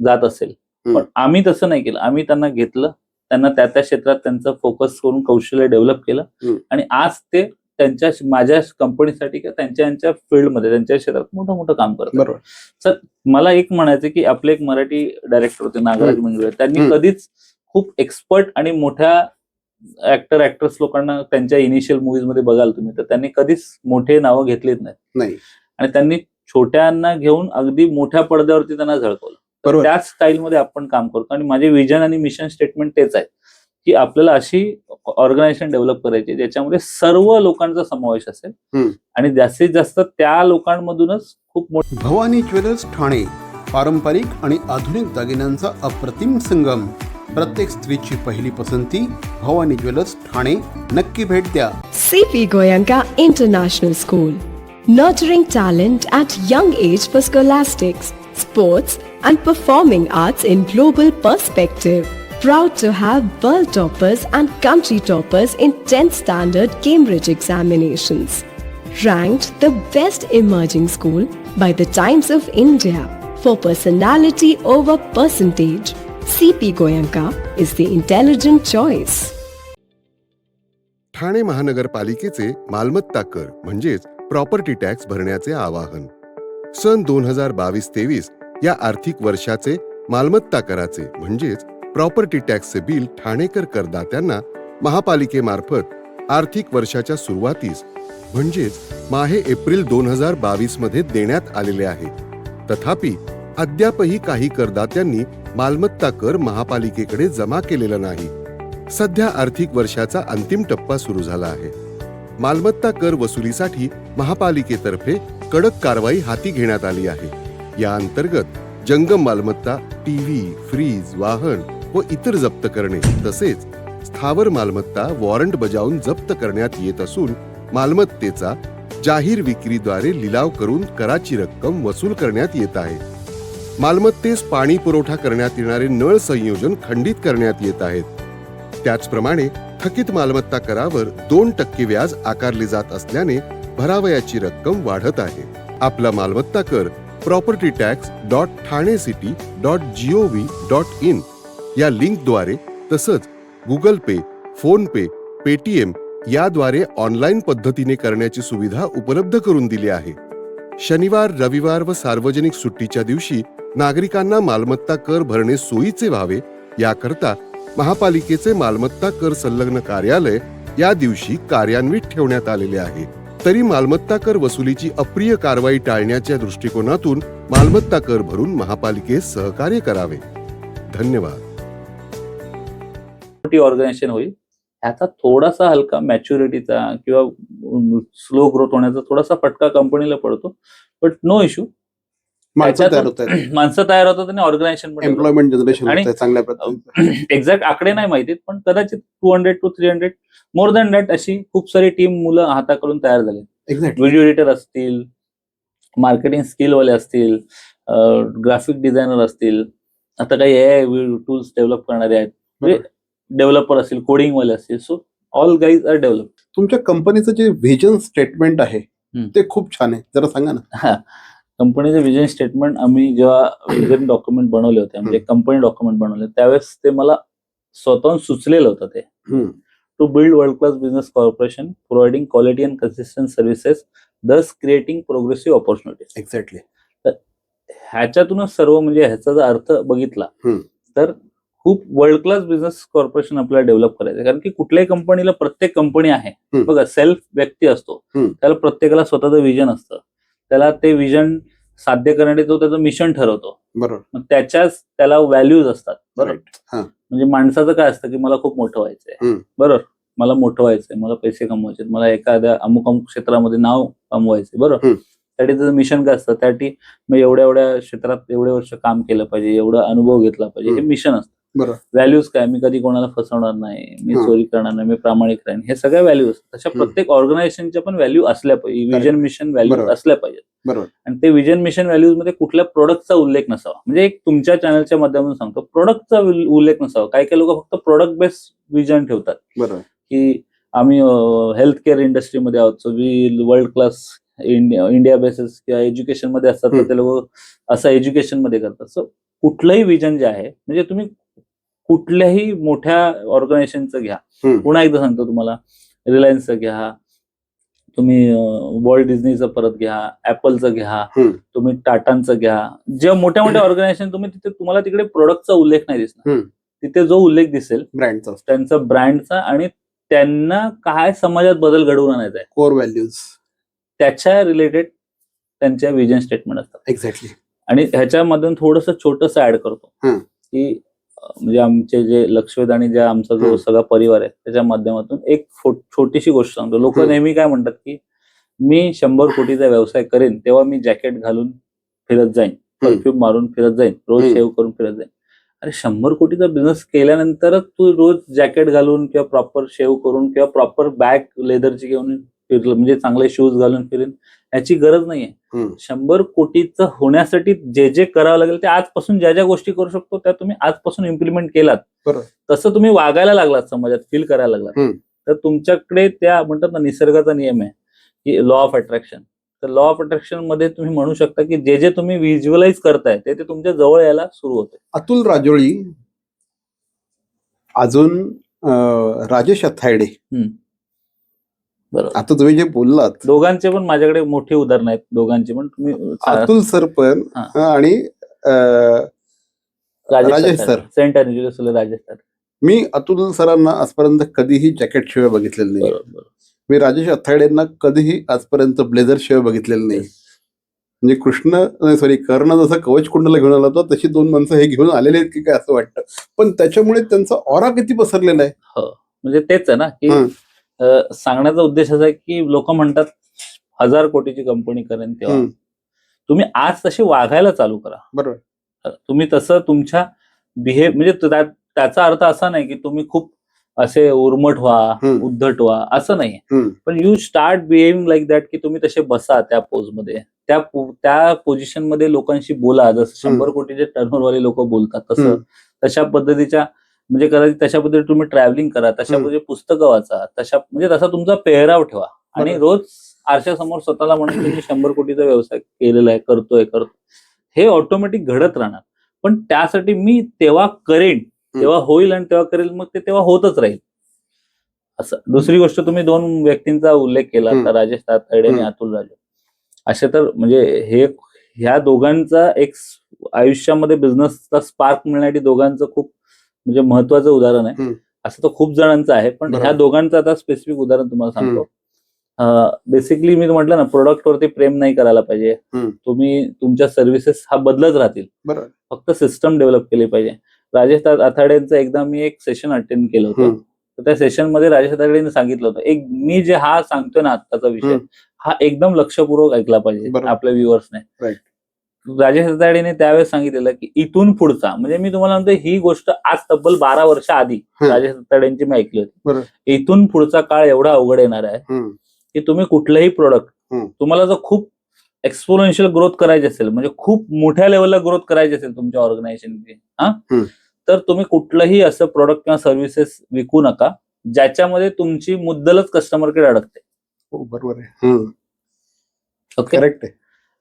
जात असेल. पण आम्ही तसं नाही केलं. आम्ही त्यांना घेतलं, त्यांना त्या त्या क्षेत्रात त्यांचं फोकस करून कौशल्य डेव्हलप केलं, आणि आज ते त्यांच्या, माझ्या कंपनीसाठी किंवा त्यांच्या फील्डमध्ये, त्यांच्या क्षेत्रात मोठं काम करतात, बरोबर. सर मला एक म्हणायचं की आपले एक मराठी डायरेक्टर होते, नागराज मंजुळे, त्यांनी कधीच खूप एक्सपर्ट आणि मोठ्या ऍक्टर ऍक्ट्रेस लोकांना त्यांच्या इनिशियल मुव्हीज मध्ये बघाल तुम्ही, तर त्यांनी कधीच मोठे नावं घेतलीच नाही. आणि त्यांनी छोट्यांना घेऊन अगदी मोठ्या पडद्यावरती त्यांना झळकवलं. बरोबर. त्याच स्टाईलमध्ये आपण काम करतो आणि माझे विजन आणि मिशन स्टेटमेंट तेच आहे की आपल्याला अशी ऑर्गनायझेशन डेव्हलप करायची ज्याच्यामध्ये सर्व लोकांचा समावेश असेल आणि जास्तीत जास्त त्या लोकांमधूनच खूप मोठं. भवानी ज्वेलर्स ठाणे, पारंपरिक आणि आधुनिक दागिन्यांचा अप्रतिम संगम. प्रत्येक स्त्रीची पहिली पसंती भवानी ज्वेलर्स ठाणे. नक्की भेट द्या. CP Goenka International School, nurturing talent at young age for scholastics, sports and performing arts in global perspective. Proud to have world toppers and country toppers in 10th standard Cambridge examinations. Ranked the best emerging school by the Times of India for personality over percentage. CP Goenka is the intelligent choice. Thane महानगरपालिकेचे मालमत्ता कर म्हणजेच property tax भरण्याचे आवाहन. सन 2022-23 या आर्थिक वर्षाचे मालमत्ता कराचे म्हणजेच प्रॉपर्टी टॅक्सचे बिल ठाणेकर करदात्यांना महापालिकेमार्फत आर्थिक वर्षाच्या सुरुवातीस म्हणजेच माहे एप्रिल 2022 मध्ये देण्यात आलेले आहे. तथापि अद्यापही काही करदात्यांनी मालमत्ता कर महापालिकेकडे जमा केलेला नाही. सध्या आर्थिक वर्षाचा अंतिम टप्पा सुरू झाला आहे. मालमत्ता कर वसुलीसाठी महापालिकेतर्फे कडक कारवाई हाती घेण्यात आली आहे. या अंतर्गत जंगम मालमत्ता, टीव्ही, फ्रीज, वाहन व इतर जप्त करणे तसेच स्थावर मालमत्ता वॉरंट बजावून जप्त करण्यात येत असून मालमत्तेचा जाहीर विक्रीद्वारे लिलाव करून कराची रक्कम वसूल करण्यात येत आहे. मालमत्तेस पाणी पुरवठा करण्यात येणारे नळ संयोजन खंडित करण्यात येत आहेत. त्याचप्रमाणे थकीत मालमत्ता करावर 2% व्याज आकारले जात असल्याने भरावयाची रक्कम वाढत आहे. आपला मालमत्ता कर propertytax.thanecity.gov.in या लिंकद्वारे तसंच गुगल पे, फोन पे, पेटीएम याद्वारे ऑनलाईन पद्धतीने करण्याची सुविधा उपलब्ध करून दिली आहे. शनिवार, रविवार व सार्वजनिक सुट्टीच्या दिवशी नागरिकांना मालमत्ता कर भरणे सोयीचे व्हावे याकरता महापालिकेचे मालमत्ता कर संलग्न कार्यालय या दिवशी कार्यान्वित ठेवण्यात आलेले आहे. तरी मालमत्ता कर वसुलीची अप्रिय कारवाई टाळण्याच्या दृष्टिकोनातून मालमत्ता कर भरून महापालिकेस सहकार्य करावे. धन्यवाद. ऑर्गनायझेशन होईल. ह्याचा थोडासा हलका मॅच्युरिटीचा किंवा स्लो ग्रोथ होण्याचा थोडासा फटका कंपनीला पडतो, बट नो इश्यू. माणसं तयार होतात आणि ऑर्गनायझेशन पण एम्प्लॉयमेंट जनरेशन चांगल्या पद्धतीने. एक्झॅक्ट आकडे नाही माहितीत, पण कदाचित 200 to 300 मोर दॅन दॅट अशी खूप सारी टीम मुलं हाताकडून तयार झाले. व्हिडिओ एडिटर असतील, मार्केटिंग स्किलवाले असतील, ग्राफिक डिझायनर असतील, आता काही AI टूल्स डेव्हलप करणारे आहेत, म्हणजे डेव्हलपर असतील, कोडिंगवाले असतील. So all guys are develop. तुमच्या कंपनीचं जे व्हिजन स्टेटमेंट आहे ते खूप छान आहे, जरा सांगा ना. कंपनीचे विजन स्टेटमेंट आम्ही जेव्हा विजन डॉक्युमेंट बनवले होते, म्हणजे कंपनी डॉक्युमेंट बनवले, त्यावेळेस ते मला स्वतःहून सुचलेलं होतं. ते to build world class business corporation providing quality and consistent services thus creating progressive opportunities. Exactly. तर ह्याच्यातूनच सर्व, म्हणजे ह्याचा जर अर्थ बघितला तर खूप वर्ल्ड क्लास बिझनेस कॉर्पोरेशन आपल्याला डेव्हलप करायचं. कारण की कुठल्याही कंपनीला, प्रत्येक कंपनी आहे बघा, सेल्फ व्यक्ती असतो, त्याला प्रत्येकाला स्वतःचं विजन असतं, त्याला ते विजन साध्य करण्यासाठी तो त्याचं मिशन ठरवतो. बरोबर. मग त्याला व्हॅल्यूज असतात. बरोबर. म्हणजे माणसाचं काय असतं की मला खूप मोठं व्हायचंय, बरोबर, मला मोठं व्हायचंय, मला पैसे कमवायचे, मला एखाद्या अमुक अमुक क्षेत्रामध्ये नाव कमवायचे, बरोबर. त्यासाठी त्याचं मिशन काय असतं, त्यासाठी मी एवढ्या क्षेत्रात एवढे वर्ष काम केलं पाहिजे, एवढा अनुभव घेतला पाहिजे, हे मिशन असतं. व्हॅल्यूज काय, मी कधी कोणाला फसवणार नाही, मी चोरी करणार नाही, मी प्रामाणिक राहीन, हे सगळ्या व्हॅल्यू असतात. तशा प्रत्येक ऑर्गनायझेशनच्या पण व्हॅल्यू असल्या पाहिजे, विजन मिशन व्हॅल्यू असल्या पाहिजेत. आणि ते विजन मिशन व्हॅल्यूज मध्ये कुठल्या प्रोडक्टचा उल्लेख नसावा. म्हणजे एक तुमच्या चॅनलच्या माध्यमातून सांगतो, प्रोडक्टचा उल्लेख नसावा. काही काही लोक फक्त प्रोडक्ट बेस्ड विजन ठेवतात की आम्ही हेल्थ केअर इंडस्ट्रीमध्ये आहोत, so we world class India basis किंवा एज्युकेशन मध्ये असतात, तर ते लोक असं एज्युकेशन मध्ये करतात. सो कुठलंही विजन जे आहे, म्हणजे तुम्ही कुठल्याही मोठ्या ऑर्गनायझेशनचं घ्या, पुन्हा एकदा सांगतो तुम्हाला, रिलायन्सचं घ्या, तुम्ही वॉल्ट डिझनीचं परत घ्या, ऍपलचं घ्या, तुम्ही टाटांचं घ्या, जेव्हा मोठ्या मोठ्या ऑर्गनायझेशन तुम्ही तिथे, तुम्हाला तिकडे प्रोडक्टचा उल्लेख नाही दिसणार. तिथे जो उल्लेख दिसेल ब्रँडचा त्यांचा ब्रँडचा आणि त्यांना काय समाजात बदल घडवून आणायचा आहे कोर व्हॅल्यूज त्याच्या रिलेटेड त्यांच्या विजन स्टेटमेंट असतात. एक्झॅक्टली. आणि ह्याच्यामधून थोडंसं छोटंसं ऍड करतो हं. की म्हणजे आमचे जे लक्षवेध आणि ज्या आमचा जो हं. सगळा परिवार आहे त्याच्या माध्यमातून एक छोटीशी गोष्ट सांगतो. लोक हं. नेहमी काय म्हणतात की मी 100 कोटीचा व्यवसाय करेन तेव्हा मी जॅकेट घालून फिरत जाईन, परफ्यूम मारून फिरत जाईन, रोज हं. शेव करून फिरत जाईन. अरे 100 कोटीचा बिझनेस केल्यानंतरच तू रोज जॅकेट घालून किंवा प्रॉपर शेव करून किंवा प्रॉपर बॅग लेदरची घेऊन फिरलं म्हणजे चांगले शूज घालून फिरेन याची गरज नाहीये. हं. 100 कोटीचं होण्यासाठी जे जे करावं लागेल ते आजपासून ज्या ज्या गोष्टी करू शकतो त्या तुम्ही आजपासून इम्प्लिमेंट केलात बरोबर. तसं तुम्ही वागायला लागलात, समाजात फील करायला लागलात, हं. तर तुमच्याकडे त्या म्हणतात ना निसर्गाचा नियम आहे की लॉ ऑफ अट्रॅक्शन. तर लॉ ऑफ अट्रॅक्शन मध्ये तुम्ही म्हणू शकता की जे जे तुम्ही व्हिज्युअलाइज करताय ते तुमच्या जवळ यायला सुरू होते. अतुल राजोळी, अजून राजेश अथायडे, बरोबर. आता तुम्ही जे बोललात दोघांचे पण माझ्याकडे मोठी उदाहरणं आहेत. दोघांची पण तुम्ही अतुल सर पण हां. आणि राजेश सर. सेंट अँजेलिसला राजेश सर. मी अतुल सरांना आजपर्यंत कधीही जॅकेट शिवाय बघितलेलं नाही. बरोबर. मी राजेश अथायडेंना कधीही आजपर्यंत ब्लेझर शिवाय बघितलेलं नाही. म्हणजे कर्ण जसं कवच कुंडला घेऊन आला होता तशी दोन माणसं हे घेऊन आलेले आहेत की काय असं वाटतं. पण त्याच्यामुळे त्यांचा ऑरा किती पसरलेला आहे. हो, म्हणजे तेच आहे ना की हं. सांगण्याचा उद्देश असा आहे की लोक म्हणतात 1000 कोटीची कंपनी करेन तेव्हा हं. तुम्ही आज तशी वागायला चालू करा. बरोबर. तुम्ही तसं तुमच्या म्हणजे त्याचा अर्थ असा नाही की तुम्ही खूप असे उर्मट व्हा, हं. उद्धट व्हा, असं नाही. हं. पण you start behaving like that की तुम्ही तसे बसा त्या पोजमध्ये, त्या पोझिशन मध्ये लोकांशी बोला. जसं 100 कोटीचे टर्नओव्हरवाले लोक बोलतात तसं, हं. तशा पद्धतीच्या म्हणजे कदाचित तशा पद्धतीने तुम्ही ट्रॅव्हलिंग करा, तशा हं. पद्धतीने पुस्तकं वाचा, तसा तुमचा पेहराव ठेवा आणि बरोबर. रोज आरशासमोर स्वतःला म्हणून तुम्ही 100 कोटीचा व्यवसाय केलेला आहे, करतोय हे ऑटोमॅटिक घडत राहणार. पण त्यासाठी मी तेव्हा करेन, तेव्हा होईल आणि तेव्हा करेल, मग ते तेव्हा होतच राहील असं. दुसरी गोष्ट, तुम्ही 2 व्यक्तींचा उल्लेख केला, हं. राजेश तातडे आणि हं. अतुल राजे. असे तर म्हणजे ह्या दोघांचा एक आयुष्यामध्ये बिझनेसचा स्पार्क मिळण्यासाठी दोघांचं खूप म्हणजे महत्वाचं उदाहरण आहे. हं. असं तर खूप जणांचं आहे, पण बरोबर. ह्या दोघांचं आता स्पेसिफिक उदाहरण तुम्हाला सांगतो. बेसिकली मी म्हटलं ना, प्रोडक्ट वरती प्रेम नाही करायला पाहिजे. हं. तुम्ही तुमच्या सर्व्हिसेस हा बदलत राहतील, बरोबर. फक्त सिस्टम डेव्हलप केली पाहिजे. राजेश आथाडेंचं एकदा मी एक सेशन अटेंड केलं होतं. तर त्या सेशन मध्ये राजेश आथाडेंनी सांगितलं होतं, एक मी जे हा सांगतोय ना आत्ताचा विषय, हा एकदम लक्षपूर्वक ऐकला पाहिजे बरोबर. आपल्या व्ह्युअर्सने. राईट. राजेश आथाडेने त्यावेळेस सांगितलेलं की इथून पुढचा, म्हणजे मी तुम्हाला म्हणतो ही गोष्ट आज तब्बल 12 वर्ष आधी हं. राजेश आथाडेंची मी ऐकली होती. बरोबर. इथून पुढचा काळ एवढा अवघड येणार आहे हं. की तुम्ही कुठलंही प्रोडक्ट, हं. तुम्हाला जर खूप एक्सपोनेन्शियल ग्रोथ करायची असेल, म्हणजे खूप मोठ्या लेवलला ग्रोथ करायची असेल तुमच्या ऑर्गनायझेशनची, हं. तर तुम्ही कुठलंही असं प्रोडक्ट किंवा सर्व्हिसेस विकू नका ज्याच्यामध्ये तुमची मुद्दलच कस्टमरकडे अडकते. हो, बरोबर आहे. ओके. करेक्ट आहे.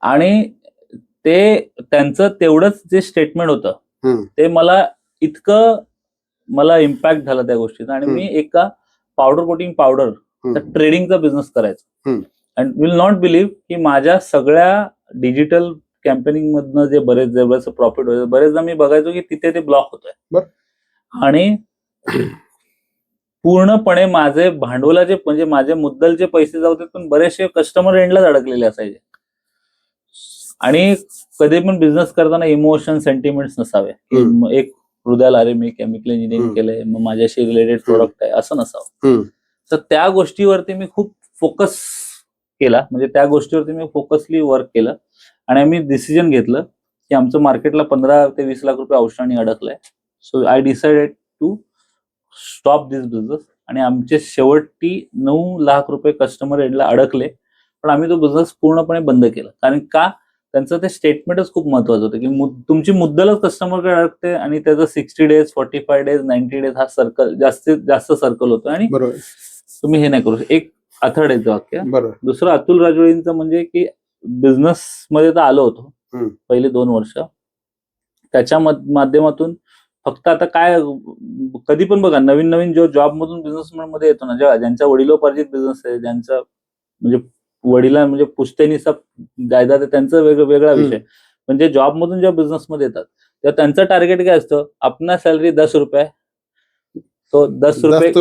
आणि ते त्यांचं तेवढंच जे स्टेटमेंट होतं हं. ते इतकं मला इम्पॅक्ट झाला त्या गोष्टीचा. आणि मी एका पावडर कोटिंग पावडर ट्रेडिंगचा बिझनेस करायचा. हं. अँड विल नॉट बिलीव्ह की माझ्या सगळ्या डिजिटल कॅम्पेनिंग मधनं जे बरेच प्रॉफिट होतं, बरेचदा मी बघायचो की तिथे ते ब्लॉक होतंय. बरं. आणि पूर्णपणे माझे भांडवलाचे म्हणजे माझे मुद्दलचे पैसे जाऊ देत, पण बरेचसे कस्टमर एंडलाच अडकलेले असायचे. आणि कधी पण बिझनेस करताना इमोशन सेंटिमेंट्स नसावे. एक हृदयाला अरे मी केमिकल इंजिनिअरिंग केलंय, मग माझ्याशी रिलेटेड प्रोडक्ट आहे, असं नसावं. तर त्या गोष्टीवरती मी खूप फोकस केला, म्हणजे त्या गोष्टीवरती मी फोकसली वर्क केलं. आणि आम्ही डिसिजन घेतलं की आमचं मार्केटला 15 ते 20 लाख रुपये औषधांनी अडकलंय. So I decided to stop this business. आणि आमचे शेवटी 9 लाख रुपये कस्टमर एंडला अडकले, पण आम्ही तो बिझनेस पूर्णपणे बंद केला. कारण का, त्यांचं ते स्टेटमेंटच खूप महत्वाचं होतं की तुमची मुद्दलच कस्टमरकडे अडकते आणि त्याचं 60 डेज 45 डेज 90 डेज हा सर्कल जास्तीत जास्त सर्कल होतो. आणि तुम्ही हे नाही करू शकत. एक अथर्डेचं वाक्य. दुसरं अतुल राजोळींचं म्हणजे की बिझनेस मध्ये तर आलो होतो पहिले 2 वर्ष, त्याच्या माध्यमातून फक्त आता काय, कधी पण बघा नवीन जो जॉब मधून बिझनेसमॅन मध्ये येतो ना, ज्यांचा वडिलोपार्जित बिझनेस आहे, ज्यांचा म्हणजे वडिला म्हणजे पुश्तैनीचा जायदाद आहे, त्यांचा वेगळा विषय. म्हणजे जॉब मधून जेव्हा बिझनेस मध्ये येतात तर त्यांचं टार्गेट काय असतं, अपना सैलरी 10 रुपये, तो 10 रुपये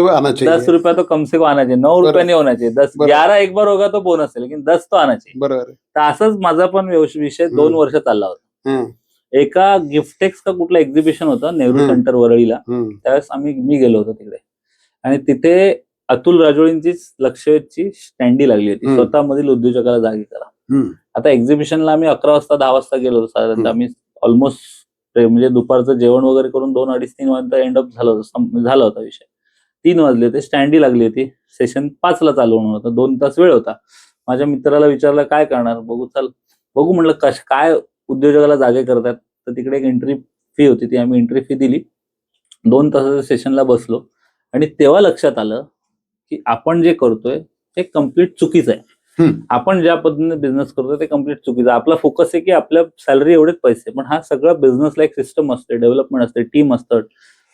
10 रुपया तो कम से कम आना चाहिए, 9 रुपये नहीं होना चाहिए, 10 11 एक बार होगा तो बोनस है, लेकिन 10 तो आना चाहिए. बरोबर. तर असंच माझा पण विषय 2 वर्ष चालला होता. एका गिफ्टेक्स का कुठलं एक्झिबिशन होतं नेहरू सेंटर वरळीला, त्यावेळेस मी गेलो होतो तिकडे, आणि तिथे अतुल राजोळींची लक्षवेधची स्टँडी लागली होती, स्वतः मधील उद्योजकाला जागी करा. आता एक्झिबिशनला आम्ही 11 वाजता 10 वाजता गेलो होतो साधारणतः. आम्ही ऑलमोस्ट म्हणजे दुपारचं जेवण वगैरे करून 2, 2:30, 3 वाजता एंड अप झाला होता विषय. 3 वाजले होते, स्टँडी लागली होती, सेशन 5 ला चालू होणार होतं, 2 तास वेळ होता. माझ्या मित्राला विचारलं काय करणार, बघू म्हणलं काय उद्योजकाला जागे करतात. तर तिकडे एक एंट्री फी होती, ती आम्ही एंट्री फी दिली, 2 तासाच्या सेशनला बसलो, आणि तेव्हा लक्षात आलं की आपण जे करतोय ते कम्प्लीट चुकीचं आहे. आपण ज्या पद्धतीने बिझनेस करतोय ते कम्प्लीट चुकीचं आहे. आपला फोकस आहे की आपल्या सॅलरी एवढेच पैसे, पण हा सगळा बिझनेसला एक सिस्टम असते, डेव्हलपमेंट असते, टीम असतात,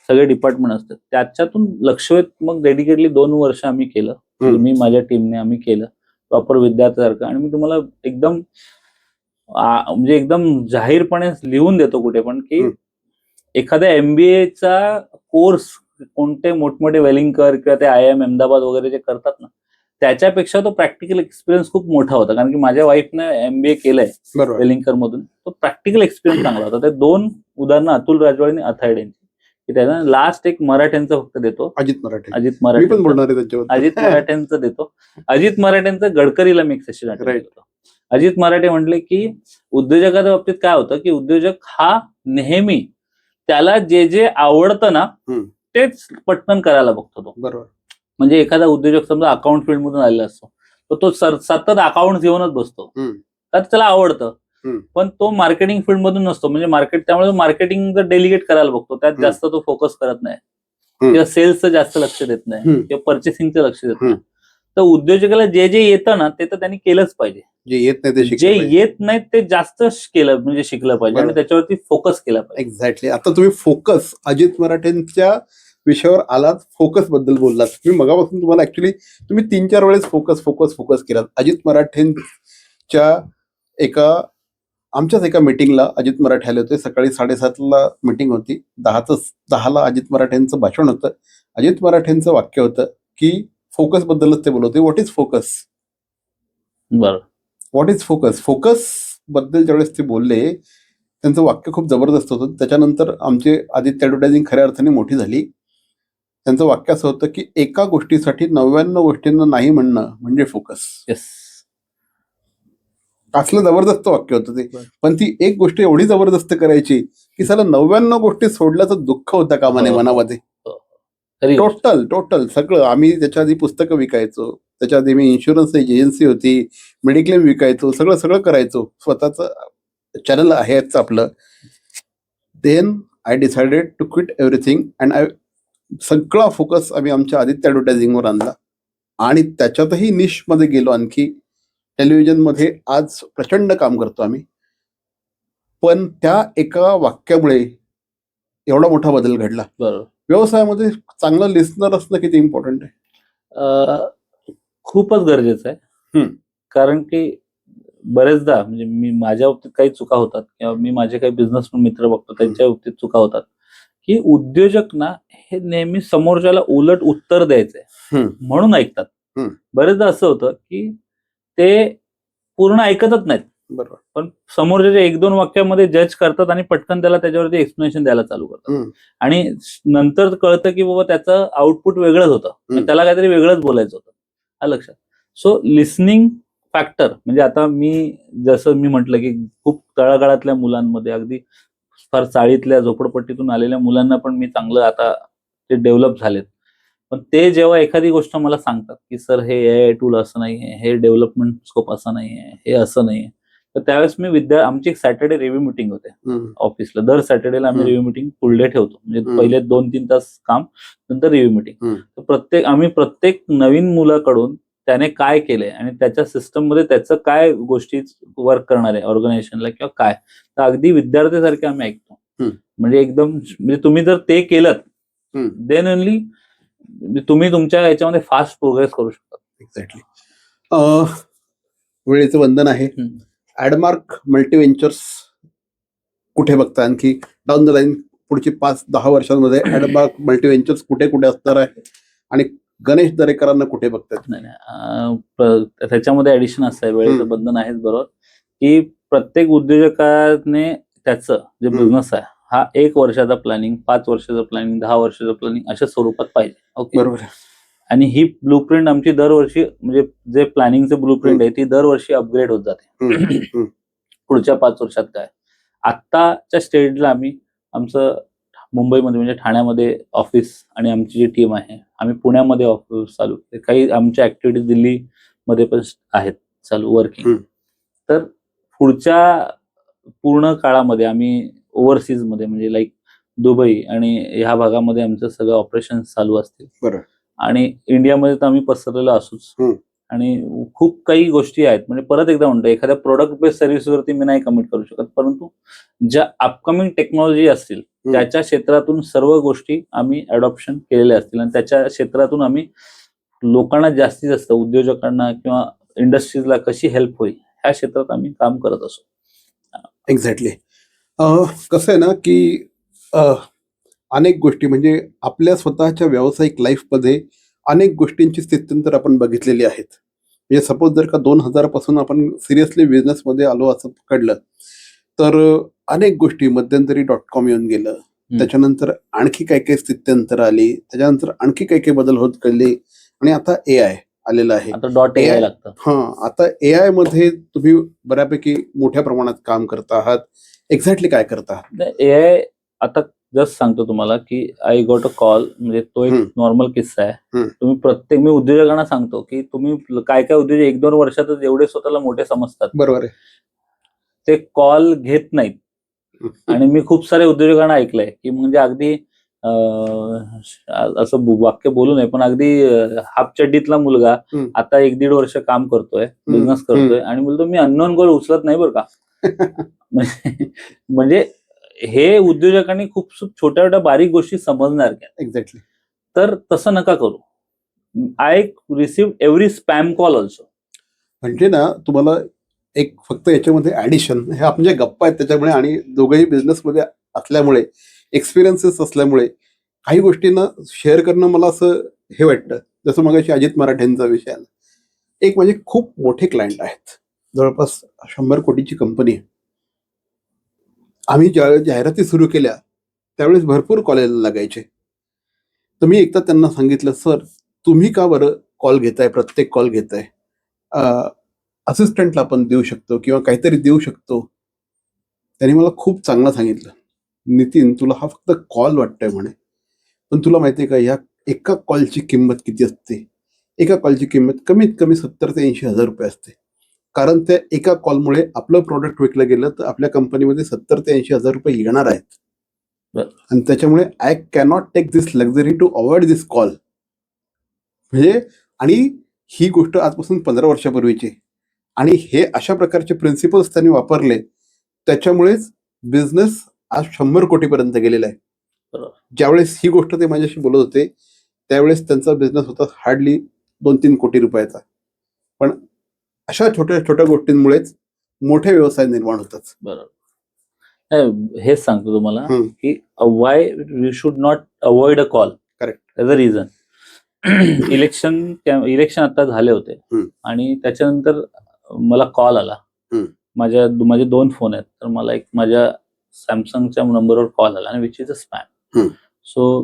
सगळे डिपार्टमेंट असतात. त्याच्यातून लक्षवेध मग डेडिकेटली 2 वर्ष आम्ही केलं. मी माझ्या टीमने आम्ही केलं प्रॉपर विद्यार्थ्यासारखं. आणि मी तुम्हाला एकदम म्हणजे एकदम जाहीरपणे लिहून देतो कुठे पण की एखाद्या MBA कोर्स कोणते मोठमोठे वेलिंगकर किंवा ते IIM अहमदाबाद वगैरे जे करतात ना, त्याच्यापेक्षा तो प्रॅक्टिकल एक्सपिरियन्स खूप मोठा होता. कारण की माझ्या वाईफने MBA केलंय वेलिंगकर मधून, तो प्रॅक्टिकल एक्सपिरियन्स चांगला होता. ते 2 उदाहरणं अतुल राजवाडे आणि अथायडेंची. त्याला लास्ट एक मराठ्यांचं फक्त देतो, अजित मराठ्यांचं देतो. अजित मराठ्यांचं गडकरीला मी एक सेशन अटेंड केलं. अजित मराठे म्हटले की उद्योजकाच्या बाबतीत काय होतं की उद्योजक हा नेहमी त्याला जे आवडतं ना तेच पटकन करायला बघतो तो. बरोबर. म्हणजे एखादा उद्योजक समजा अकाउंट फील्ड मधून आलेला असतो, तर तो सतत अकाउंट घेऊनच बसतो, तर त्याला आवडतं. पण तो मार्केटिंग फील्ड मधून नसतो, म्हणजे त्यामुळे मार्केटिंग डेलिगेट करायला बघतो, त्यात जास्त तो फोकस करत नाही, किंवा सेल्सचं जास्त लक्ष देत नाही, किंवा पर्चेसिंगचं लक्ष देत नाही. तर उद्योजकाला जे येतं ना ते तर त्यांनी केलंच पाहिजे, जे येत नाही ते जास्त केलं म्हणजे शिकलं पाहिजे, आणि त्याच्यावरती फोकस केला पाहिजे. एक्झॅक्टली. आता तुम्ही फोकस अजित मराठेंच्या विषयावर आलात, फोकस बद्दल बोललात. मी मगापासून तुम्हाला ऍक्च्युली तुम्ही 3-4 वेळेस फोकस केलात. अजित मराठेंच्या आमच्याच एका मीटिंगला अजित मराठे आले होते. सकाळी 7:30ला मीटिंग होती, 10ला अजित मराठेंचं भाषण होतं. अजित मराठेंचं वाक्य होतं की फोकस बद्दलच ते बोलत होते. What is focus, what is focus. Focus बद्दल ज्यावेळेस ते बोलले, त्यांचं वाक्य खूप जबरदस्त होतं. त्याच्यानंतर आमची आदित्य ॲडव्हर्टायझिंग खऱ्या अर्थाने मोठी झाली. त्यांचं वाक्य असं होतं की एका गोष्टीसाठी 99 गोष्टींना नाही म्हणणं म्हणजे फोकस. असलं जबरदस्त वाक्य होतं ते. पण ती एक गोष्ट एवढी जबरदस्त करायची की साला 99 गोष्टी सोडल्याचं दुःख होतं कामा नये मनामध्ये. टोटल सगळं. आम्ही त्याच्या आधी पुस्तकं विकायचो, त्याच्या आधी मी इन्शुरन्स एजन्सी होती, मेडिक्लेम विकायचो, सगळं करायचो. स्वतःचं चॅनल आहेच आपलं. Then I decided to quit everything and सगळा फोकस आम्ही आमच्या आदित्य ॲडव्हर्टायझिंगवर आणला, आणि त्याच्यातही निश मध्ये गेलो. आणखी टेलिव्हिजन मध्ये आज प्रचंड काम करतो आम्ही. पण त्या एका वाक्यामुळे एवढा मोठा बदल घडला. व्यवसायामध्ये चांगलं लिस्नर असणं किती इम्पॉर्टंट आहे, खूपच गरजेचं आहे. कारण की बरेचदा म्हणजे मी माझ्या बाबतीत काही चुका होतात, किंवा मी माझे काही बिझनेस मित्र बघतो त्यांच्या बाबतीत चुका होतात, की उद्योजक ना हे नेहमी समोरच्याला उलट उत्तर द्यायचंय म्हणून ऐकतात. बरेचदा असं होतं की ते पूर्ण ऐकतच नाहीत, बरोबर, पण समोरच्या 1-2 वाक्यामध्ये जज करतात आणि पटकन त्याला त्याच्यावरती एक्सप्लेनेशन द्यायला चालू करतात. आणि नंतर कळतं की बाबा त्याचं आउटपुट वेगळंच होतं, त्याला काहीतरी वेगळंच बोलायचं होतं. हा लक्षात. सो लिसनिंग फॅक्टर म्हणजे आता जसं मी म्हटलं की खूप तळागाळातल्या मुलांमध्ये, अगदी फार चाळीतल्या झोपडपट्टीतून आलेल्या मुलांना पण मी चांगलं आता ते डेव्हलप झालेत. पण ते जेव्हा एखादी गोष्ट मला सांगतात की सर हे AI टूल असं नाहीये, हे डेव्हलपमेंट स्कोप असं नाहीये, हे असं नाहीये, तर त्यावेळेस मी आमची एक सॅटर्डे रिव्ह्यू मिटिंग होते ऑफिसला. दर सॅटर्डेला आम्ही रिव्ह्यू मिटिंग फुल डे ठेवतो, म्हणजे पहिले 2-3 तास काम, नंतर रिव्ह्यू मिटिंग. तर प्रत्येक नवीन मुलाकडून त्याने काय केलंय आणि त्याच्या सिस्टम मध्ये त्याचं काय गोष्टी वर्क करणार आहे ऑर्गनायझेशनला किंवा काय, तर अगदी विद्यार्थ्यासारखे आम्ही ऐकतो. म्हणजे एकदम म्हणजे तुम्ही जर ते केलं देन ओनली तुम्ही तुमच्या याच्यामध्ये फास्ट प्रोग्रेस करू शकता. एक्झॅक्टली. वेळेचं बंधन आहे. ऍडमार्क मल्टीव्हेंचर्स कुठे बघता, आणखी डाऊन द लाईन पुढची 5-10 वर्षांमध्ये ॲडमार्क मल्टी व्हेंचर्स कुठे कुठे असणार आहे आणि गणेश दरेकरांना कुठे बघतात? नाही, त्याच्यामध्ये ऍडिशन असं आहे, वेळेचं बंधन आहेच बरोबर, की प्रत्येक उद्योजकाने त्याचं जे बिझनेस आहे हा 1 वर्षाचा प्लॅनिंग, 5 वर्षाचं प्लॅनिंग, 10 वर्षाचं प्लॅनिंग अशा स्वरूपात पाहिजे. ओके, बरोबर आहे. आणि ही ब्लूप्रिंट आमची दरवर्षी, म्हणजे जे प्लॅनिंगचं ब्लूप्रिंट आहे ती दरवर्षी अपग्रेड होत जाते. पुढच्या 5 वर्षात काय, आत्ताच्या स्टेजला आम्ही आमचं मुंबईमध्ये म्हणजे ठाण्यामध्ये ऑफिस आणि आमची जी टीम आहे, आम्ही पुण्यामध्ये ऑफिस चालू, काही आमच्या ऍक्टिव्हिटीज दिल्लीमध्ये पण आहेत चालू वर्किंग. तर पुढच्या पूर्ण काळामध्ये आम्ही ओव्हरसीज मध्ये म्हणजे लाईक दुबई आणि ह्या भागामध्ये आमचं सगळं ऑपरेशन चालू असतील. बरोबर. आणि इंडियामध्ये तर आम्ही पसरलेलो असूच. आणि खूप काही गोष्टी आहेत, म्हणजे परत एकदा म्हणतो, एखाद्या प्रोडक्ट बेस्ड सर्व्हिसवरती मी नाही कमिट करू शकत, परंतु ज्या अपकमिंग टेक्नॉलॉजी असतील त्याच्या क्षेत्रातून सर्व गोष्टी आम्ही अडॉप्शन केलेल्या असतील आणि त्याच्या क्षेत्रातून आम्ही लोकांना जास्तीत जास्त, उद्योजकांना किंवा इंडस्ट्रीजला कशी हेल्प होईल ह्या क्षेत्रात आम्ही काम करत असतो. एक्झॅक्टली. कसं आहे ना की अनेक गोष्टी म्हणजे आपल्या स्वतःच्या व्यावसायिक लाईफमध्ये अनेक गोष्टींची स्थित्यंतर आपण बघितलेली आहेत. म्हणजे सपोज जर का 2000 पासून आपण सिरियसली बिझनेसमध्ये आलो असं पकडलं तर अनेक गोष्टी, मध्यंतरी .com येऊन गेलं, त्याच्यानंतर आणखी काही काही स्थित्यंतर आली, त्याच्यानंतर आणखी काही काही बदल होत गेले आणि आता AI आलेलं आहे. आता .ai लागतं. आता AI मध्ये तुम्ही बऱ्यापैकी मोठ्या प्रमाणात काम करता आहात. एक्झॅक्टली काय करता आहात? AI आता जस्ट सांगतो तुम्हाला की आय गॉट अ कॉल, म्हणजे तो एक नॉर्मल किस्सा आहे. तुम्ही प्रत्येक, मी उद्योजकांना सांगतो की तुम्ही काय काय उद्योजक 1-2 वर्षातच एवढे स्वतःला मोठे समजतात, बरोबर आहे, ते कॉल घेत नाहीत. आणि मी खूप सारे उद्योजकांना ऐकलंय की म्हणजे अगदी असं वाक्य बोलू नये, पण अगदी हाफचड्डीतला मुलगा आता 1-1.5 वर्ष काम करतोय, बिझनेस करतोय आणि बोलतो मी अननोन कॉल उचलत नाही बरं का. म्हणजे हे उद्योजकांनी खूप छोट्या छोट्या बारीक गोष्टी समजणार घ्या. एक्झॅक्टली. तर तसं नका करू. I receive every spam call also. म्हणजे ना तुम्हाला एक फक्त याच्यामध्ये ऍडिशन, हे आपण जे गप्पा आहेत त्याच्यामुळे आणि दोघंही बिझनेसमध्ये असल्यामुळे, एक्सपिरियन्सेस असल्यामुळे काही गोष्टींना शेअर करणं मला असं हे वाटतं. जसं मगाशी अजित मराठेंचा विषय आला, एक म्हणजे खूप मोठे क्लायंट आहेत, जवळपास 100 कोटीची कंपनी आहे. आम्ही ज्यावेळेस जाहिराती सुरू केल्या त्यावेळेस भरपूर कॉल लागायचे. तर मी एकदा त्यांना सांगितलं, सर तुम्ही का बरं कॉल घेताय, प्रत्येक कॉल घेताय, असिस्टंटला आपण देऊ शकतो किंवा काहीतरी देऊ शकतो. त्यांनी मला खूप चांगलं सांगितलं, नितीन तुला हा फक्त कॉल वाटतोय म्हणे, पण तुला माहितीये का या एका कॉलची किंमत किती असते? एका कॉलची किंमत कमीत कमी 70,000 ते 80,000 रुपये असते. कारण त्या एका कॉलमुळे आपलं प्रोडक्ट विकलं गेलं तर आपल्या कंपनीमध्ये 70,000 ते 80,000 रुपये येणार आहेत. आणि त्याच्यामुळे I cannot take this luxury to avoid this call. म्हणजे आणि ही गोष्ट आजपासून 15 वर्षापूर्वीची, आणि हे अशा प्रकारचे प्रिन्सिपल्स त्यांनी वापरले, त्याच्यामुळेच बिझनेस आज 100 कोटीपर्यंत गेलेला आहे. ज्यावेळेस ही गोष्ट ते माझ्याशी बोलत होते त्यावेळेस त्यांचा बिझनेस होता हार्डली 2-3 कोटी रुपयाचा. पण अशा छोट्या छोट्या गोष्टींमुळेच मोठे व्यवसाय निर्माण होतात. बरोबर. हेच सांगतो तुम्हाला की Y you should not avoid a call. Correct. As a reason, election आता झाले होते आणि त्याच्यानंतर मला कॉल आला. माझे 2 फोन आहेत, तर मला एक माझ्या सॅमसंगच्या नंबरवर कॉल आला आणि which is a spam. So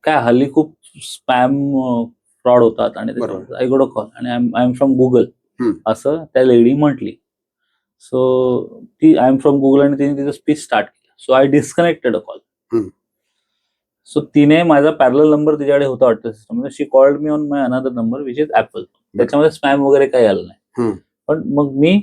काय हल्ली खूप स्पॅम फ्रॉड होतात आणि आय गॉट अ कॉल आणि आय एम फ्रॉम गुगल असं त्या लेडी म्हटली. सो ती आय एम फ्रॉम गुगल आणि तिने तिचं स्पीच स्टार्ट केलं. So I disconnected a call. So तिने माझा पॅरलल नंबर तिच्याकडे होता वाटतं system, she called me on my another number which is apple. त्याच्यामध्ये स्पॅम वगैरे काही आलं नाही. पण मग मी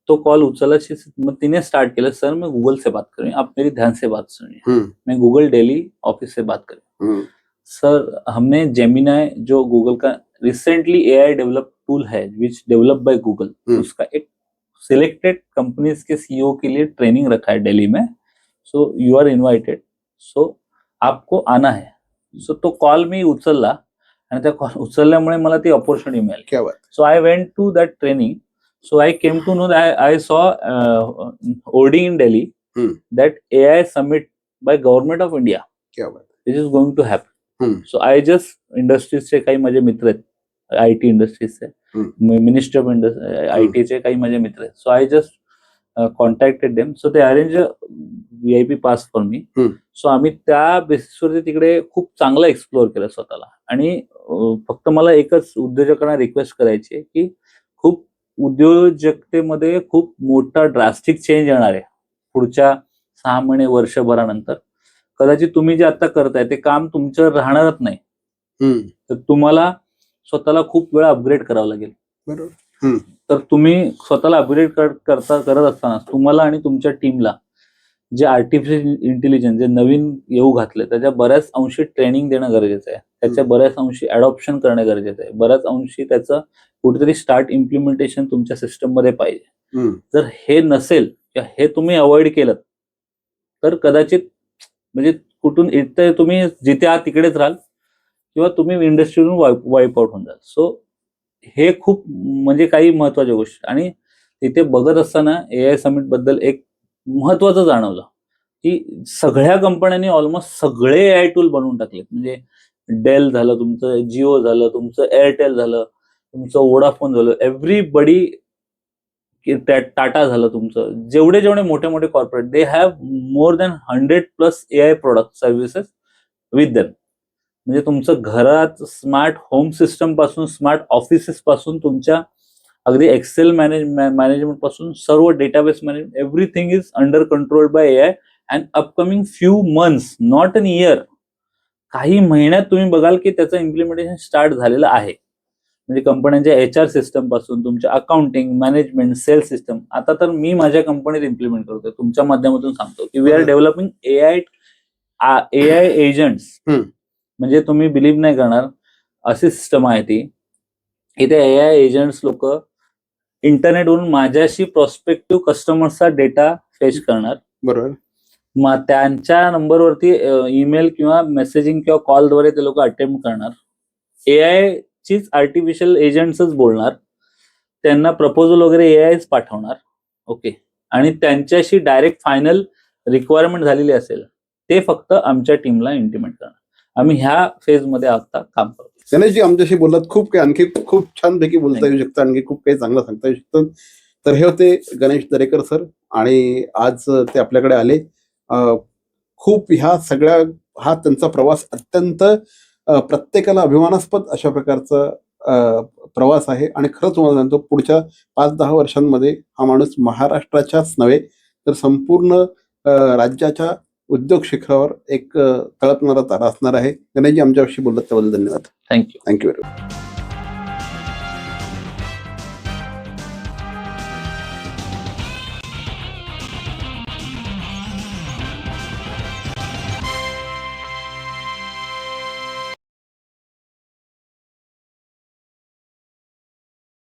तो कॉल उचलला, मग तिने स्टार्ट केलं, सर मैं गूगल से बात कर रही हूँ, आप मेरी ध्यान से बात सुनिए, मैं गूगल दिल्ली ऑफिस से बात कर रही हूँ. सर हमने जेमिनाई जो गूगल का रिसेंटली AI डेवलप टूल है विच डेवलप बाय गूगल, उसका एक सिलेक्टेड कंपनीज के CEO के लिए ट्रेनिंग रखा है दिल्ली में. So you are invited, so आपको आना है. सो तो कॉल मी उचलला आणि त्या कॉल उचलल्यामुळे मला ती ऑपॉर्च्युनिटी मिळाली. So I went to that training. So I came to know that I saw hoarding in Delhi that AI Summit by government of India. क्या बात. This is going to happen. Hmm. So I just इंडस्ट्रीजचे काही माझे मित्र आहेत, IT इंडस्ट्रीजचे, minister of IT चे काही माझे मित्र आहेत. So I just contacted them. So ते arrange VIP pass for me. So आम्ही त्या बेसिसवरती तिकडे खूप चांगलं एक्सप्लोअर केलं स्वतःला. आणि फक्त मला एकच उद्योजकांना रिक्वेस्ट करायची आहे की खूप उद्योजकतेमध्ये खूप मोठा ड्रास्टिक चेंज येणार आहे पुढच्या 6 महिने वर्षभरानंतर. कदाचित तुम्ही जे आता करताय ते काम तुमचं राहणारच नाही. तर तुम्हाला स्वतःला खूप वेळा अपग्रेड करावं लागेल. बरोबर. तर तुम्ही स्वतःला अपग्रेड करत असताना तुम्हाला आणि तुमच्या टीमला जे आर्टिफिशियल इंटेलिजन्स जे नवीन येऊ घातले त्याच्या बऱ्याच अंशी ट्रेनिंग देणं गरजेचं आहे. त्याच्या बऱ्याच अंशी अडॉप्शन करणं गरजेचं आहे. बऱ्याच अंशी त्याचं कुठेतरी स्टार्ट इम्प्लिमेंटेशन तुमच्या सिस्टम मध्ये पाहिजे. जर हे नसेल किंवा हे तुम्ही अवॉइड केलं तर कदाचित म्हणजे कुठून इथं तुम्ही जिथे आहात तिकडेच राहाल किंवा तुम्ही इंडस्ट्रीतून वाईप आउट होऊन जाल. सो हे खूप म्हणजे काही महत्वाच्या गोष्टी. आणि तिथे बघत असताना AI समिट बद्दल एक महत्वाचं जाणवलं की सगळ्या कंपन्यांनी ऑलमोस्ट सगळे AI टूल बनवून टाकलेत. म्हणजे डेल झालं तुमचं, जिओ झालं तुमचं, एअरटेल झालं तुमचं, वोडाफोन झालं, एव्हरीबडी, टाटा झालं तुमचं, जेवढे मोठे मोठे corporate, they have more than 100+ AI product services with them. म्हणजे तुमचं घरात स्मार्ट होम सिस्टम पासून, स्मार्ट ऑफिसेस पासून, तुमच्या अगदी एक्सेल मॅनेजमेंट पासून सर्व database management, everything is under control by AI. And upcoming few months, not an year, काही महिन्यात तुम्ही बघाल की त्याचं इम्प्लिमेंटेशन स्टार्ट झालेलं आहे. म्हणजे कंपन्यांच्या HR सिस्टम पासून तुमच्या अकाउंटिंग, मॅनेजमेंट, सेल्स सिस्टम. आता तर मी माझ्या कंपनीत इम्प्लिमेंट करतोय, तुमच्या माध्यमातून सांगतो की we are developing AI agents. म्हणजे तुम्ही बिलीव्ह नाही करणार, अशी सिस्टम आहे ती. इथे AI एजंट्स लोक इंटरनेटवरून माझ्याशी प्रॉस्पेक्टिव्ह कस्टमर्सचा डेटा फेच करणार. बरोबर. मग त्यांच्या नंबरवरती ईमेल किंवा मेसेजिंग किंवा कॉलद्वारे ते लोक अटेम्प्ट करणार. AI चीच आर्टिफिशियल एजंट्सच बोलणार, त्यांना प्रपोजल वगैरे AIच पाठवणार. ओके. आणि त्यांच्याशी डायरेक्ट फायनल रिक्वायरमेंट झालेली असेल ते फक्त आमच्या टीमला इंटिमेट करणार. आम्ही ह्या फेज मध्ये आता काम करतो. गणेशजी आमच्याशी बोललात, खूप काही आणखी खूप छानपैकी बोलता येऊ शकतं, आणखी खूप काही चांगलं सांगता येऊ शकतं. तर हे होते गणेश दरेकर सर आणि आज ते आपल्याकडे आले. खूप हा त्यांचा प्रवास अत्यंत प्रत्येकाला अभिमानास्पद अशा प्रकारचा प्रवास आहे. आणि खरंच मला सांगतो पुढच्या 5-10 वर्षांमध्ये हा माणूस महाराष्ट्राच्याच नव्हे तर संपूर्ण राज्याच्या उद्योग शिखरावर एक तळपणारा तारा असणार आहे. गणेशजी आमच्याशी बोललात त्याबद्दल धन्यवाद. थँक्यू. Thank you very much.